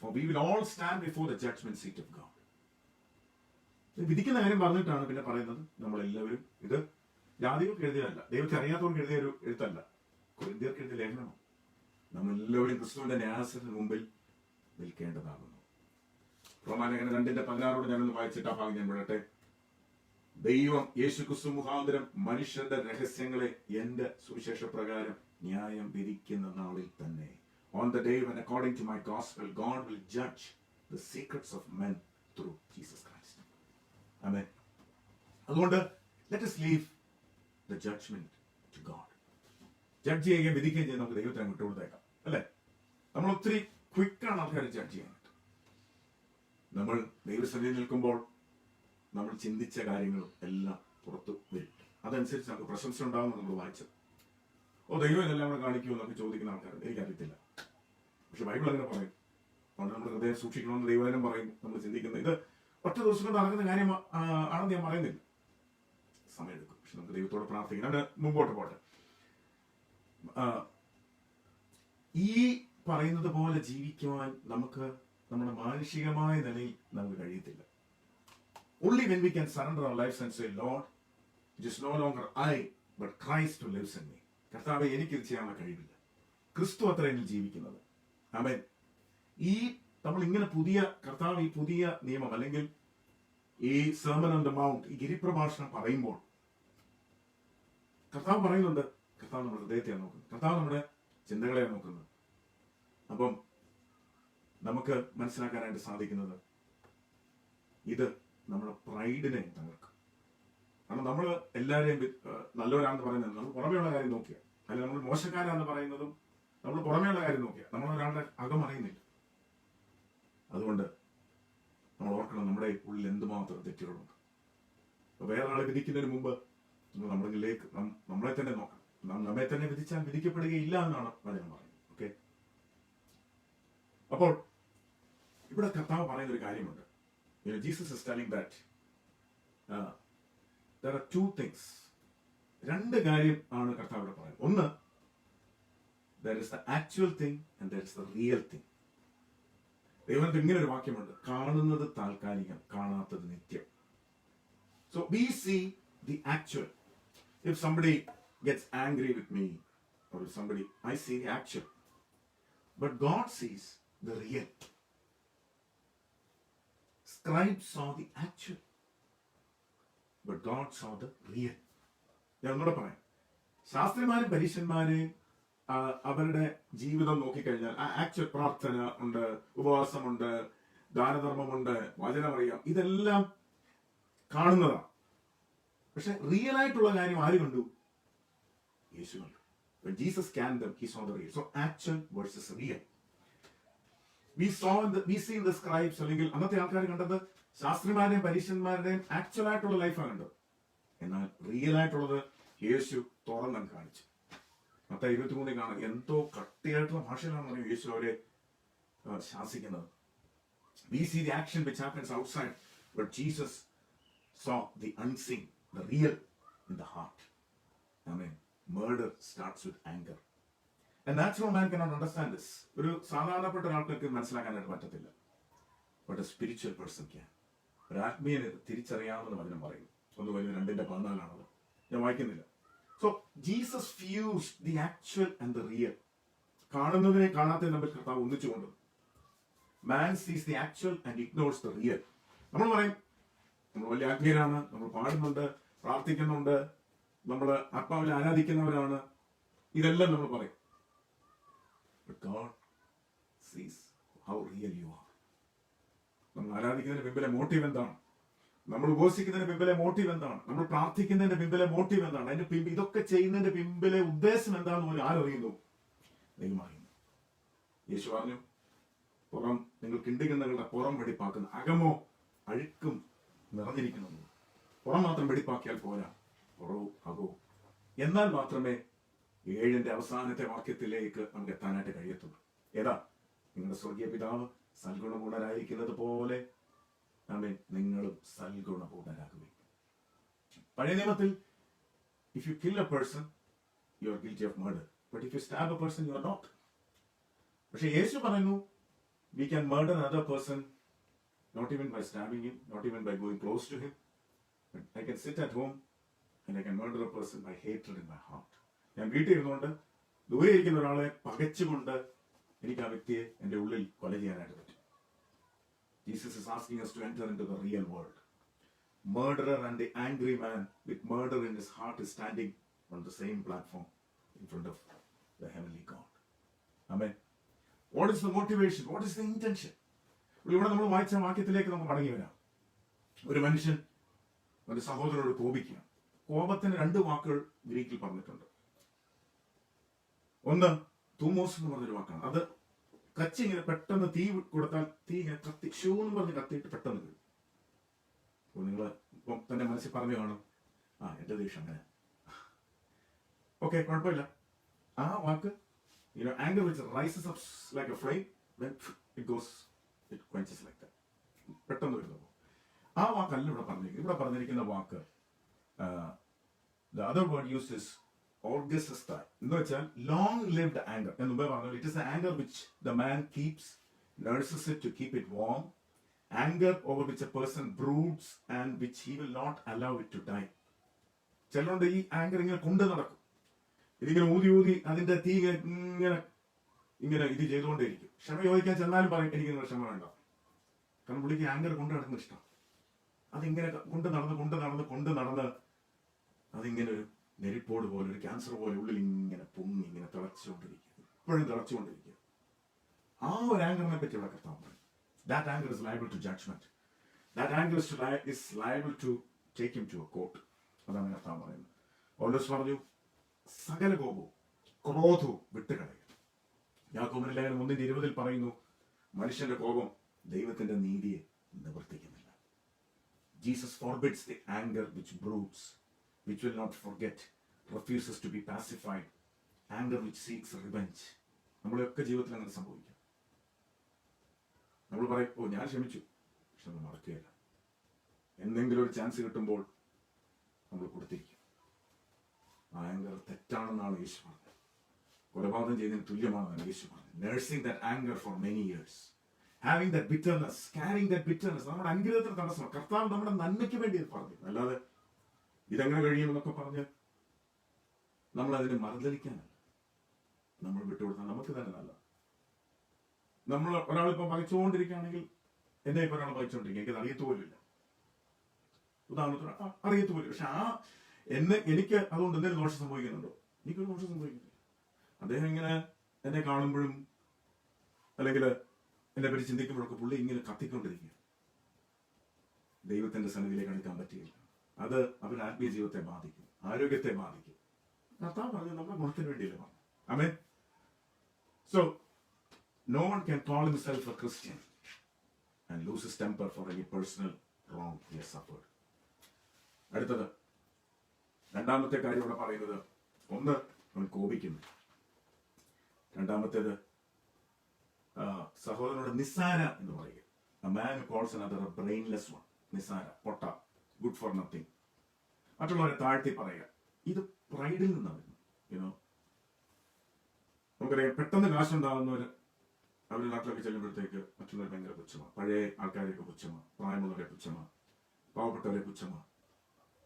For we will all stand before the judgment seat of God. വിധിക്കുന്ന കാര്യം പറഞ്ഞിട്ടാണ് പിന്നെ പറയുന്നത് നമ്മളെല്ലാവരും. ഇത് ജാതികൾക്ക് എഴുതിയതല്ല, ദൈവത്തെ അറിയാത്തവർക്ക് എഴുതിയ ഒരു എഴുത്തല്ല, കൊരിന്ത്യർക്ക് എഴുതിയ ലേഖനമാണ്. നമ്മളെല്ലാവരും ക്രിസ്തുവിന്റെ ന്യായാസനത്തിന് മുമ്പിൽ നിൽക്കേണ്ടതാകുന്നു. റോമാലേഖനം 2:16 ഞാനൊന്ന് വായിച്ചിട്ട് ആ ഭാഗം ഞാൻ വിടട്ടെ. ദൈവം യേശു ക്രിസ്തു മുഖാന്തരം മനുഷ്യരുടെ രഹസ്യങ്ങളെ എന്റെ സുവിശേഷ പ്രകാരം ന്യായം വിധിക്കുന്ന നാളിൽ തന്നെ. On the day when according to my gospel God will judge the secrets of men through Jesus Christ. Amen. അതുകൊണ്ട് let us leave the judgment to God. Judge ചെയ്യുകയും വിധിക്കുകയും ചെയ്യാൻ നമുക്ക് ദൈവത്തെ വിട്ടുകൊടുത്തേക്കാം, അല്ലേ? നമ്മൾ ഒത്തിരി ക്വിക്കാണ് ആൾക്കാർ ജഡ്ജ് ചെയ്യാനായിട്ട്. നമ്മൾ ദൈവസന്നിധിയിൽ നിൽക്കുമ്പോൾ നമ്മൾ ചിന്തിച്ച കാര്യങ്ങളും എല്ലാം പുറത്തു വരും. അതനുസരിച്ച് നമുക്ക് പ്രശംസ ഉണ്ടാകുമെന്ന് നമ്മൾ വായിച്ചത്. ദൈവം ഇതെല്ലാം കൂടെ കാണിക്കുമെന്നൊക്കെ ചോദിക്കുന്ന ആൾക്കാരുണ്ട്. എനിക്കറിയത്തില്ല, പക്ഷെ ബൈബിൾ അങ്ങനെ പറയും. അതുകൊണ്ട് നമ്മൾ ഹൃദയം സൂക്ഷിക്കണമെന്ന് ദൈവജനം പറയും. നമ്മൾ ചിന്തിക്കുന്നത് ഇത് ഒറ്റ ദിവസം കൊണ്ട് നടക്കുന്ന കാര്യം ആണെന്ന് ഞാൻ പറയുന്നില്ല. സമയമെടുക്കും, പക്ഷെ നമുക്ക് ദൈവത്തോട് പ്രാർത്ഥിക്കണം. അവിടെ മുമ്പോട്ട് പോട്ടെ. ഈ പറയുന്നത് പോലെ ജീവിക്കുവാൻ നമുക്ക് നമ്മുടെ മാനുഷികമായ നിലയിൽ നമുക്ക് കഴിയത്തില്ല. Only when we can surrender our lives and say, Lord, it is no longer I, but Christ who lives in me. കർത്താവെ, എനിക്കിത് ചെയ്യാനുള്ള കഴിവില്ല, ക്രിസ്തു അത്ര എന്നിൽ ജീവിക്കുന്നത്. ആമേൻ. ഈ നമ്മൾ ഇങ്ങനെ കർത്താവ് ഈ പുതിയ നിയമം അല്ലെങ്കിൽ ഈ സെർമൺ ഓൺ ദ മൗണ്ട്, ഈ ഗിരിപ്രഭാഷണം പറയുമ്പോൾ കർത്താവ് പറയുന്നുണ്ട്, കർത്താവ് നമ്മുടെ ഹൃദയത്തെയാണ് നോക്കുന്നത്, കർത്താവ് നമ്മുടെ ചിന്തകളെയാണ് നോക്കുന്നത്. അപ്പം നമുക്ക് മനസ്സിലാക്കാനായിട്ട് സാധിക്കുന്നത് ഇത് നമ്മുടെ പ്രൈഡിനെ തകർക്കും. കാരണം നമ്മൾ എല്ലാവരെയും നല്ലവരാണെന്ന് പറയുന്നത് നമ്മൾ പുറമേയുള്ള കാര്യം നോക്കിയ, അല്ലെങ്കിൽ നമ്മൾ മോശക്കാരാന്ന് പറയുന്നതും നമ്മൾ പുറമേയുള്ള കാര്യം നോക്കിയ, നമ്മൾ ഒരാളുടെ അകം അറിയുന്നില്ല. അതുകൊണ്ട് നമ്മൾ ഓർക്കണം നമ്മുടെ ഉള്ളിൽ എന്തുമാത്രം തെറ്റുകളുണ്ട്. വേറൊരാളെ വിധിക്കുന്നതിന് മുമ്പ് നമ്മളിലേക്ക് നമ്മളെ തന്നെ നോക്കണം. നമ്മെ തന്നെ വിധിച്ചാൽ വിധിക്കപ്പെടുകയില്ല എന്നാണ് വചനം പറയുന്നത്. ഓക്കെ, അപ്പോൾ ഇവിടെ കർത്താവ് പറയുന്ന ഒരു കാര്യമുണ്ട്. Jesus is telling that there are two things. രണ്ട് കാര്യം ആണ് കർത്താവ് ഇവിടെ പറയുന്നത്. ഒന്ന്, there is the actual thing and there is the real thing. ദൈവത്തിന് ഇങ്ങനെ ഒരു വാക്യമുണ്ട്, കാണുന്നത് താൽക്കാലികം, കാണാത്തത് നിത്യം. So we see the actual. If somebody gets angry with me or if somebody, I see the actual. But God sees the real. Scribes saw the actual, but God saw the real. ഞാൻ ഒന്നുകൂടെ പറയാം. ശാസ്ത്രിമാരും പരീക്ഷന്മാരെയും അവരുടെ ജീവിതം നോക്കിക്കഴിഞ്ഞാൽ ആ actual പ്രാർത്ഥന ഉണ്ട്, ഉപവാസമുണ്ട്, ദാനധർമ്മമുണ്ട്, വചനമറിയാം, ഇതെല്ലാം കാണുന്നതാണ്. പക്ഷെ റിയൽ ആയിട്ടുള്ള കാര്യം ആര് കണ്ടു? യേശു കണ്ടു. When Jesus scanned them, he saw the real. So actual versus real. We see in the scribes, അല്ലെങ്കിൽ അന്നത്തെ ആൾക്കാർ കണ്ടത് ശാസ്ത്രിമാരുടെയും പരീക്ഷന്മാരുടെയും ആക്ച്വൽ ആയിട്ടുള്ള ലൈഫാണ് കണ്ടത്. എന്നാൽ റിയൽ ആയിട്ടുള്ളത് യേശു തുറന്നു കാണിച്ചു. മത്തായി 23 കാണാം, എന്തോ കട്ടിയായിട്ടുള്ള ഭാഷയിലാണ് യേശു അവരെ ശാസിക്കുന്നത്. We see the action which happens outside, but Jesus saw the unseen, the real in the heart. Amen. Murder starts with anger. A natural man cannot understand this. ഒരു സാധാരണപ്പെട്ട ഒരാൾക്ക് മനസ്സിലാക്കാനായിട്ട് പറ്റത്തില്ല. But a spiritual person can. ഒരു ആത്മീയനെ തിരിച്ചറിയാമെന്ന് വചനം പറയുന്നു. 1:2-14 ഞാൻ വായിക്കുന്നില്ല. So Jesus fused the actual and the real. കാണുന്നതിനെ കാണാത്തതിനെ തമ്മിൽ കർത്താവ് ഒന്നിച്ചുകൊണ്ട്. Man sees the actual and ignores the real. നമ്മൾ പറയും നമ്മൾ വലിയ ആത്മീയരാണ്, നമ്മൾ പാടുന്നുണ്ട്, പ്രാർത്ഥിക്കുന്നുണ്ട്, നമ്മൾ ആത്മാവിൽ ആരാധിക്കുന്നവരാണ്, ഇതെല്ലാം നമ്മൾ പറയും. But God sees how real you are. നമ്മൾ ആരാധിക്കുന്നതിന് പിമ്പിലെ മോട്ടീവ് എന്താണ്? നമ്മൾ ഉപവസിക്കുന്നതിന് പിമ്പിലെ മോട്ടീവ് എന്താണ്? നമ്മൾ പ്രാർത്ഥിക്കുന്നതിന്റെ പിമ്പിലെ മോട്ടീവ് എന്താണ്? അതിന്റെ ഇതൊക്കെ ചെയ്യുന്നതിന്റെ പിമ്പിലെ ഉദ്ദേശം എന്താണെന്ന് പോലും ആരറിയുന്നു? ദൈവം അറിയുന്നു. യേശു പറഞ്ഞു, പുറം നിങ്ങൾ കിണ്ടികണ്ണകളുടെ പുറം വെടിപ്പാക്കുന്ന, അകമോ അഴുക്കും നിറഞ്ഞിരിക്കുന്നു. പുറം മാത്രം വെടിപ്പാക്കിയാൽ പോരാ, പുറവും അകവും. എന്നാൽ മാത്രമേ 7 അവസാനത്തെ വാക്യത്തിലേക്ക് നമുക്ക് എത്താനായിട്ട് കഴിയത്തുള്ളൂ. ഏതാ? നിങ്ങളുടെ സ്വർഗീയ പിതാവ് സൽഗുണപൂർണരായിരിക്കുന്നത് പോലെ ആമേൻ നിങ്ങളും സൽഗുണപൂർണരാകുവിൻ. പഴയ നിയമത്തിൽ if you kill a person you are guilty of murder, but if you stab a person you are not. പക്ഷെ യേശു പറയുന്നു we can murder another person not even by stabbing him, not even by going close to him, but I can sit at home and I can murder a person by hatred in my heart. ഞാൻ വീട്ടിൽ ഇരുന്നുകൊണ്ട് ദൂരെ ഇരിക്കുന്ന ഒരാളെ പകച്ചുകൊണ്ട് എനിക്ക് ആ വ്യക്തിയെ എൻ്റെ ഉള്ളിൽ കൊല ചെയ്യാനായിട്ട് പറ്റും. Jesus is asking us to enter into the real world. Murderer and the angry man with murder in his heart is standing on the same platform in front of the heavenly God. Amen. What is the motivation? What is the intention? ഇവിടെ നമ്മൾ വായിച്ച വാക്യത്തിലേക്ക് നമുക്ക് മടങ്ങി വരാം. ഒരു മനുഷ്യൻ ഒരു സഹോദരനോട് കോപിക്കുക. കോപത്തിന് 2 വാക്കുകൾ ഗ്രീക്കിൽ പറഞ്ഞിട്ടുണ്ട്. ഒന്ന് തൂമോസ് എന്ന് പറഞ്ഞൊരു വാക്കാണ്. അത് കച്ചി ഇങ്ങനെ പെട്ടെന്ന് തീ കൊടുത്താൽ തീ ഇങ്ങനെ കത്തി ഷൂന്ന് പറഞ്ഞ് കത്തിയിട്ട് പെട്ടെന്ന് വീഴും. അപ്പോൾ നിങ്ങൾ ഇപ്പം തന്നെ മനസ്സിൽ പറഞ്ഞു കാണും, എന്റെ ദേഷ്യം അങ്ങനെ. ഓക്കെ, കുഴപ്പമില്ല. ആ വാക്ക് anger which rises up like a flame, then it quenches like that. പെട്ടെന്ന് വരുന്നു. ആ വാക്കല്ല ഇവിടെ പറഞ്ഞിരിക്കുന്നത്. ഇവിടെ പറഞ്ഞിരിക്കുന്ന വാക്ക് the other word used is orgasista എന്ന് വെച്ചാൽ long lived anger. എന്ന് മുമ്പേ പറഞ്ഞു, it is the anger which the man keeps, nurses it to keep it warm, anger over which a person broods and which he will not allow it to die. ചിലരുണ്ട് ഈ anchor ഇങ്ങനെ കൊണ്ട് നടക്കും, ഇതിങ്ങനെ ഊതി ഊതി അതിന്റെ തീ ഇങ്ങനെ ഇത് ചെയ്തുകൊണ്ടേയിരിക്കും. ക്ഷമ ചോദിക്കാൻ ചെന്നാലും പറയും എനിക്ക് നിങ്ങൾ ക്ഷമ വേണ്ട. കാരണം പുള്ളിക്ക് ആങ്കർ കൊണ്ട് നടക്കുന്ന ഇഷ്ടം. അതിങ്ങനെ കൊണ്ട് നടന്ന് അതിങ്ങനെ ഒരു നെരിപ്പോട് പോലെ, ഒരു ക്യാൻസർ പോലെ ഉള്ളിൽ ഇങ്ങനെ പൊങ്ങി ഇങ്ങനെ തിളച്ചുകൊണ്ടിരിക്കുക, ഇപ്പോഴും തിളച്ചുകൊണ്ടിരിക്കുക. ആ ഒരു ആങ്കറിനെ പറ്റി ഇവിടെ കർത്താവ് പറയും. That anger is liable to judgment. That anger is liable to take him to a court. അതാണ് കർത്താവ് പറയുന്നത്. പൗലോസ് പറഞ്ഞു, സകല കോപവും ക്രോധവും വിട്ടുകളയുക. യാക്കോബിന്റെ ലേഖനം 1:20 പറയുന്നു, മനുഷ്യന്റെ കോപം ദൈവത്തിന്റെ നീതിയെ നിവർത്തിക്കുന്നില്ല. Jesus forbids the anger which broods, which will not forget, refuses to be pacified, anger which seeks revenge. നമ്മളെയൊക്കെ ജീവിതത്തിൽ അങ്ങനെ സംഭവിക്കും. നമ്മൾ പറയും, ഞാൻ ക്ഷമിച്ചു, പക്ഷെ നമ്മൾ മറക്കുകയില്ല. എന്തെങ്കിലും ഒരു ചാൻസ് കിട്ടുമ്പോൾ നമ്മൾ കൊടുത്തിരിക്കും. ആ ആങ്കർ തെറ്റാണെന്നാണ് യേശു പറഞ്ഞത്. കൊലപാതകം ചെയ്യുന്നതിന് തുല്യമാണെന്നാണ് യേശു പറഞ്ഞത്. Nursing that anchor for many years, having that bitterness, carrying that bitterness. നമ്മുടെ അനുഗ്രഹത്തിന് തടസ്സമാണ്. കർത്താവ് നമ്മുടെ നന്മയ്ക്ക് വേണ്ടി ഇത് പറഞ്ഞു, അല്ലാതെ ഇതെങ്ങനെ കഴിയുമെന്നൊക്കെ പറഞ്ഞ് നമ്മൾ അതിനെ മറുതലിക്കാനല്ല. നമ്മൾ വിട്ടുകൊടുത്താൽ നമുക്ക് തന്നെ നല്ല. നമ്മൾ ഒരാളിപ്പോൾ പകച്ചുകൊണ്ടിരിക്കുകയാണെങ്കിൽ, എന്നെ ഇപ്പോൾ ഒരാൾ പകച്ചുകൊണ്ടിരിക്കുക, എനിക്കത് അറിയത്തുപോലില്ല. ഉദാഹരണത്തിന് അറിയത്തുപോലും. പക്ഷെ എനിക്ക് അതുകൊണ്ട് എന്തെങ്കിലും ദോഷം സംഭവിക്കുന്നുണ്ടോ? എനിക്കൊരു ദോഷം സംഭവിക്കുന്നില്ല. അദ്ദേഹം ഇങ്ങനെ എന്നെ കാണുമ്പോഴും അല്ലെങ്കിൽ എന്നെ പറ്റി ചിന്തിക്കുമ്പോഴൊക്കെ പുള്ളി ഇങ്ങനെ കത്തിക്കൊണ്ടിരിക്കുക. ദൈവത്തിന്റെ സന്നിധിയിലേക്ക് അടുക്കാൻ പറ്റുകയില്ല. അത് അവരുടെ ആത്മീയ ജീവിതത്തെ ബാധിക്കും, ആരോഗ്യത്തെ ബാധിക്കും. കർത്താവ് പറഞ്ഞത് നമ്മുടെ ഗുണത്തിന് വേണ്ടിയല്ലേ പറഞ്ഞു. Amen. So, no one can call himself a Christian and lose his temper for any personal wrong he has suffered. അടുത്തത് രണ്ടാമത്തെ കാര്യം ഇവിടെ പറയുന്നത്, ഒന്ന് അവൻ കോപിക്കുന്നു. രണ്ടാമത്തേത് സഹോദരനോട് നിസ്സാര എന്ന് പറയുക. A man who calls another a brainless one. നിസ്സാര, പൊട്ട, good for nothing. മറ്റുള്ളവരെ താഴ്ത്തി പറയുക. ഇത് പ്രൈഡിൽ നിന്നാണ് വരുന്നത്. യുനോ, നമുക്കറിയാം പെട്ടെന്ന് കാശുണ്ടാകുന്നവർ അവർ നാട്ടിലൊക്കെ ചെല്ലുമ്പോഴത്തേക്ക് മറ്റുള്ളവർ ഭയങ്കര പുച്ഛമാണ്. പഴയ ആൾക്കാരെയൊക്കെ പുച്ഛമാണ്, പ്രായമുള്ളവരെ പുച്ഛമാണ്, പാവപ്പെട്ടവരെ പുച്ഛമാണ്.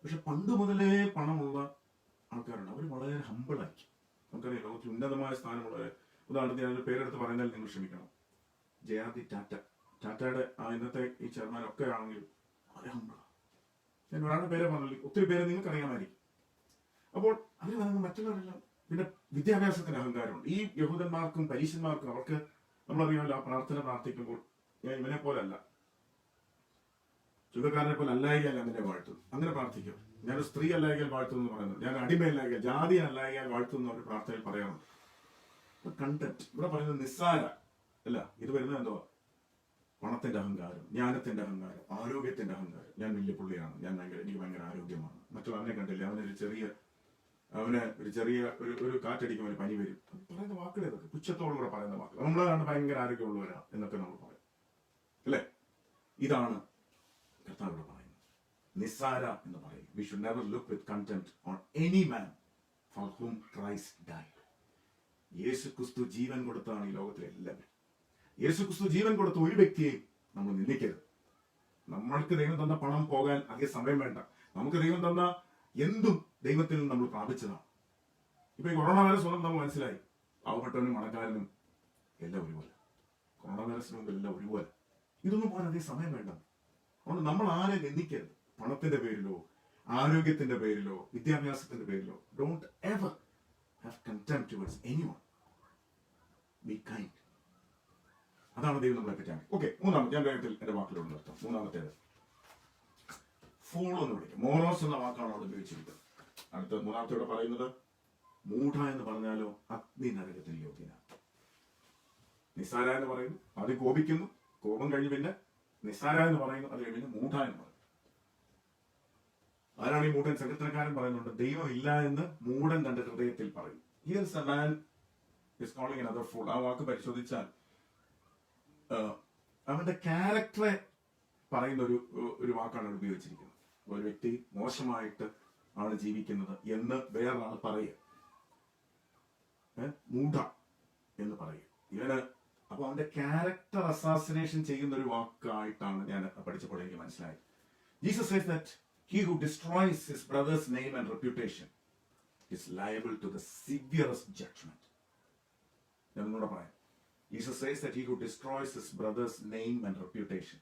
പക്ഷെ പണ്ട് മുതലേ പണമുള്ള ആൾക്കാരുണ്ട്, അവർ വളരെ ഹമ്പിളായിരിക്കും. നമുക്കറിയാം ലോകത്തിൽ ഉന്നതമായ സ്ഥാനമുള്ളവരെ, ഉദാഹരണത്തിന് ഞാനൊരു പേരെടുത്ത് പറയുന്നതിൽ നിങ്ങൾ ക്ഷമിക്കണം, ജയാദി ടാറ്റ, ടാറ്റയുടെ ഇന്നത്തെ ഈ ചെയർമാനൊക്കെ ആണെങ്കിൽ വളരെ ഹമ്പിളാണ്. ഞാൻ ഒരാളുടെ പേരെ പറഞ്ഞില്ല, ഒത്തിരി പേരെ നിങ്ങൾക്ക് അറിയാമായിരിക്കും. അപ്പോൾ അവർ പറയുന്നത് മറ്റുള്ളവരെല്ലാം. പിന്നെ വിദ്യാഭ്യാസത്തിന് അഹങ്കാരമുണ്ട്. ഈ യഹൂദന്മാർക്കും പരീശന്മാർക്കും അവർക്ക് നമ്മളറിയാമല്ലോ, ആ പ്രാർത്ഥന പ്രാർത്ഥിക്കുമ്പോൾ ഞാൻ ഇവനെ പോലല്ല, ചുങ്കക്കാരനെ പോലെ അല്ലായികയാൽ അതിനെ വാഴ്ത്തും, അങ്ങനെ പ്രാർത്ഥിക്കും. ഞാനൊരു സ്ത്രീ അല്ലായികയാൽ വാഴ്ത്തും എന്ന് പറയുന്നത്, ഞാൻ അടിമയല്ലായികയാൽ, ജാതി അല്ലായികയാൽ വാഴ്ത്തും എന്ന് ഒരു പ്രാർത്ഥനയിൽ പറയാറുണ്ട്. കണ്ടന്റ് ഇവിടെ പറയുന്നത് നിസ്സാര അല്ല, ഇത് വരുന്നത് എന്തോ പണത്തിന്റെ അഹങ്കാരം, ജ്ഞാനത്തിന്റെ അഹങ്കാരം, ആരോഗ്യത്തിന്റെ അഹങ്കാരം. ഞാൻ വലിയ പുള്ളിയാണ്, എനിക്ക് ഭയങ്കര ആരോഗ്യമാണ്, മറ്റുള്ള അവനെ കണ്ടില്ല, അവന് ഒരു ചെറിയ ഒരു കാറ്റടിക്കും, അവന് പനി വരും. പറയുന്ന വാക്കുകൾ ഇതൊക്കെ പുച്ഛത്തോടുകൂടെ പറയുന്ന വാക്കുകൾ. നമ്മളാണ് ഭയങ്കര ആരോഗ്യമുള്ളവരാ എന്നൊക്കെ നമ്മൾ പറയും, അല്ലേ? ഇതാണ് കർത്താവിനോട് പറയുന്നത്, നിസ്സാര എന്ന് പറയും. We should never look with contempt on any man for whom Christ died. യേശു ക്രിസ്തു ജീവൻ കൊടുത്താണ് ഈ ലോകത്തിലെ എല്ലാവരും. യേശു ക്രിസ്തു ജീവൻ കൊടുത്ത ഒരു വ്യക്തിയെയും നമ്മൾ നിന്ദിക്കരുത്. നമ്മൾക്ക് ദൈവം തന്ന പണം പോകാൻ അധിക സമയം വേണ്ട. നമുക്ക് ദൈവം തന്ന എന്തും ദൈവത്തിൽ നിന്ന് നമ്മൾ പ്രാപിച്ചതാണ്. ഇപ്പൊ ഈ കൊറോണ വൈറസ് വന്നപ്പോൾ നമുക്ക് മനസ്സിലായി, പാവപ്പെട്ടവനും മണക്കാരനും എല്ലാം ഒരുപോലെ. കൊറോണ വൈറസിന് മുമ്പിൽ എല്ലാം ഒരുപോലെ. ഇതൊന്നും പോകാൻ അധികം സമയം വേണ്ട. അതുകൊണ്ട് നമ്മൾ ആരെ നിന്ദിക്കരുത്, പണത്തിന്റെ പേരിലോ ആരോഗ്യത്തിന്റെ പേരിലോ വിദ്യാഭ്യാസത്തിന്റെ പേരിലോ. Don't ever have contempt towards anyone. Be kind. അതാണ് ദൈവം നമ്മളെ പറ്റാൻ. ഓക്കെ, മൂന്നാമത്തെ, ഞാൻ വേഗത്തിൽ എന്റെ വാക്കിലോട് നിർത്താം. മൂന്നാമത്തേത് ഫോളോ എന്ന് വിളിക്കും. മോറോസ് എന്ന വാക്കാണ് അവിടെ ഉപയോഗിച്ചിരിക്കുന്നത്. അടുത്ത മൂന്നാമത്തോടെ പറയുന്നത്, മൂഢ എന്ന് പറഞ്ഞാലോ അഗ്നി നരകത്തിന് യോഗ്യനാണ്. നിസ്സാര എന്ന് പറയുന്നു, അത് കോപിക്കുന്നു, കോപം കഴിഞ്ഞ് പിന്നെ നിസ്സാര എന്ന് പറയുന്നു, അത് കഴിഞ്ഞ് മൂഢ എന്ന് പറയുന്നു. ആരാണ് ഈ മൂഢൻ? സങ്കീർത്തനക്കാരൻ പറയുന്നുണ്ട്, ദൈവം ഇല്ല എന്ന് മൂഢൻ തന്റെ ഹൃദയത്തിൽ പറയും. Here's a man is calling another fool. ആ വാക്ക് പരിശോധിച്ചാൽ അവന്റെ ക്യാരക്ടറെ പറയുന്ന ഒരു വാക്കാണ് ഉപയോഗിച്ചിരിക്കുന്നത്. ഒരു വ്യക്തി മോശമായിട്ട് ആണ് ജീവിക്കുന്നത് എന്ന് വേറൊരാൾ പറയുക, മൂഢ എന്ന് പറയുക. ഇവന് അപ്പൊ അവന്റെ ക്യാരക്ടർ അസാസിനേഷൻ ചെയ്യുന്ന ഒരു വാക്കായിട്ടാണ് ഞാൻ പഠിച്ചപ്പോൾ എനിക്ക് മനസ്സിലായത്. Jesus says that he who destroys his brother's name and reputation is liable to the severest judgment. ഞാൻ നിങ്ങളോട് പറയാം, Jesus says that he who destroys his brother's name and reputation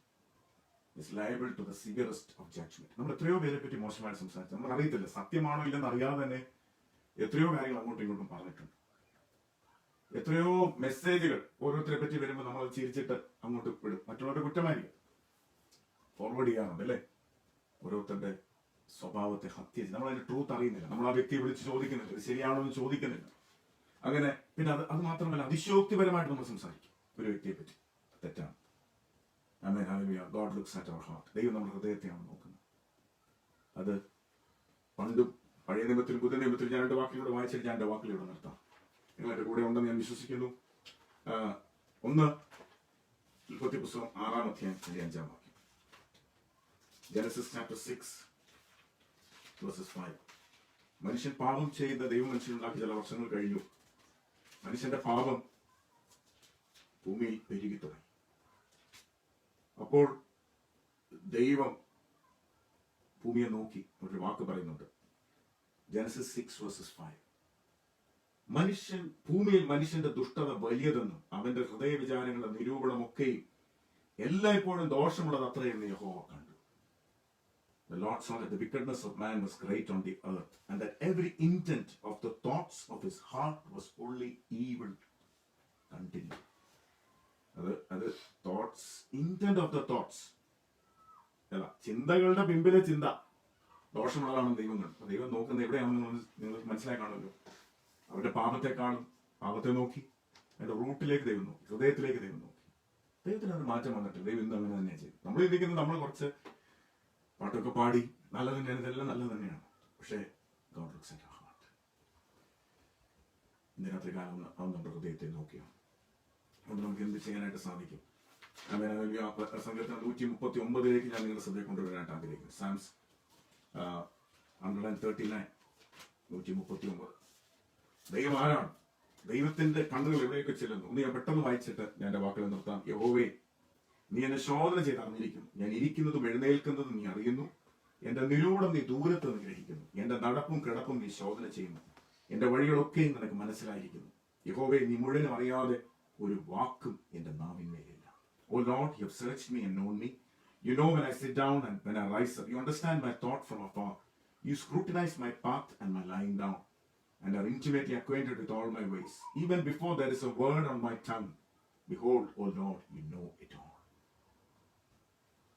is liable to the severest of judgment. നമ്മൾ എത്രയോ പേരെ പറ്റി മോശമായിട്ട് സംസാരിച്ചു, നമ്മൾ അറിയത്തില്ല, സത്യമാണോ ഇല്ലെന്ന് അറിയാതെ തന്നെ എത്രയോ കാര്യങ്ങൾ അങ്ങോട്ടും ഇങ്ങോട്ടും പറഞ്ഞിട്ടുണ്ട്. എത്രയോ മെസ്സേജുകൾ ഓരോരുത്തരെ പറ്റി വരുമ്പോൾ നമ്മൾ ചിരിച്ചിട്ട് അങ്ങോട്ട് വിടും, മറ്റുള്ളവരുടെ കുറ്റമായിരിക്കും ഫോർവേഡ് ചെയ്യാറുണ്ട്, അല്ലേ? ഓരോരുത്തരുടെ സ്വഭാവത്തെ ഹത്യ ചെയ്ത് നമ്മൾ അതിന്റെ ട്രൂത്ത് അറിയുന്നില്ല, നമ്മൾ ആ വ്യക്തിയെ വിളിച്ച് ചോദിക്കുന്നില്ല, ഇത് ശരിയാണോ എന്ന് ചോദിക്കുന്നില്ല. അങ്ങനെ പിന്നെ അത് മാത്രമല്ല, അതിശോക്തിപരമായിട്ട് നമ്മൾ സംസാരിക്കും ഒരു വ്യക്തിയെ പറ്റി. തെറ്റാണ്. ആമേൻ, ഹല്ലേലൂയ. God looks at our heart. ദൈവം നമ്മുടെ ഹൃദയത്തെയാണ് നോക്കുന്നത്. അത് പണ്ടും പഴയ നിയമത്തിലും പുതിയ നിയമത്തിലും ഞാൻ 2 വാക്കിലൂടെ വായിച്ചിട്ട് ഞാൻ 2 വാക്കിലൂടെ നിർത്താം. നിങ്ങൾ എന്റെ കൂടെ ഉണ്ടെന്ന് ഞാൻ വിശ്വസിക്കുന്നു. ഒന്ന്, ഉൽപ്പത്തി പുസ്തകം 6-ാം അധ്യായം 5-ാം വാക്യം. Genesis chapter 6 verses 5. മനുഷ്യൻ പാപം ചെയ്ത ദൈവം മനുഷ്യനുണ്ടാക്കി ചില വർഷങ്ങൾ കഴിഞ്ഞു. മനുഷ്യന്റെ പാപം ഭൂമിയിൽ പെരുകി തുടങ്ങി. അപ്പോൾ ദൈവം ഭൂമിയെ നോക്കി ഒരു വാക്ക് പറയുന്നുണ്ട്. Genesis 6 verses 5. ഭൂമിയിൽ മനുഷ്യന്റെ ദുഷ്ടത വലിയതെന്നും അവന്റെ ഹൃദയ വിചാരങ്ങളുടെ നിരൂപണമൊക്കെയും എല്ലായ്പ്പോഴും ദോഷമുള്ളത് അത്രയെന്ന് യഹോവ കണ്ടു. The Lord saw that the wickedness of man was great on the earth, and that every intent of the thoughts of his heart was only evil continually. അത് thoughts, intent of the thoughts അല്ല, ചിന്തകളുടെ പിമ്പിലെ ചിന്ത ദോഷമുള്ളതാണെന്ന് ദൈവം കണ്ടു. ദൈവം നോക്കുന്നത് എവിടെയാണെന്ന് നിങ്ങൾ മനസ്സിലാക്കാണല്ലോ. അവരുടെ പാപത്തെക്കാളും ഭാഗത്തെ നോക്കി, അതിന്റെ റൂട്ടിലേക്ക് ദൈവം നോക്കി, ഹൃദയത്തിലേക്ക് ദൈവം നോക്കി. ദൈവത്തിന് അത് മാറ്റം വന്നിട്ടില്ല. ദൈവം ഇന്ന് അങ്ങനെ തന്നെയാണ് ചെയ്തു. നമ്മൾ ഇരിക്കുന്നത് നമ്മൾ കുറച്ച് പാട്ടൊക്കെ പാടി നല്ലത് തന്നെയാണ്, ഇതെല്ലാം നല്ലത് തന്നെയാണ്. പക്ഷേ God looks at our heart. ഇന്ന് രാത്രി കാലം അവൻ നമ്മുടെ ഹൃദയത്തെ നോക്കിയോ? അതുകൊണ്ട് നമുക്ക് എന്ത് ചെയ്യാനായിട്ട് സാധിക്കും? സംഘത്തിന് 139 ഞാൻ നിങ്ങളുടെ ശ്രദ്ധയെ കൊണ്ടുവരാനായിട്ട് ആഗ്രഹിക്കുന്നു. സാംസ് 139 139. ദൈവം ആരാണ്? ദൈവത്തിന്റെ കണ്ണുകൾ എവിടെയൊക്കെ ചെല്ലുന്നു. ഒന്ന് ഞാൻ പെട്ടെന്ന് വായിച്ചിട്ട് ഞാൻ എന്റെ വാക്കുകൾ നിർത്താം. യഹോവേ, നീ എന്നെ ശോധന ചെയ്ത് അറിഞ്ഞിരിക്കുന്നു. ഞാൻ ഇരിക്കുന്നതും എഴുന്നേൽക്കുന്നതും നീ അറിയുന്നു. എന്റെ നിരൂഢം നീ ദൂരത്ത് നിന്ന് ഗ്രഹിക്കുന്നു. എന്റെ നടപ്പും കിടപ്പും നീ ശോധന ചെയ്യുന്നു. എന്റെ വഴികളൊക്കെയും നിനക്ക് മനസ്സിലായിരിക്കുന്നു. യഹോവേ, നീ മുഴുവനും അറിയാതെ ഒരു വാക്കും എന്റെ നാവിന്മേലില്ല. O Lord, you have searched me and known me. You know when I sit down and when I rise up. You understand my thought from afar. You scrutinize my path and my lying down, and are intimately acquainted with all my ways. Even before there is a word on my tongue, behold, O Lord, you know it all.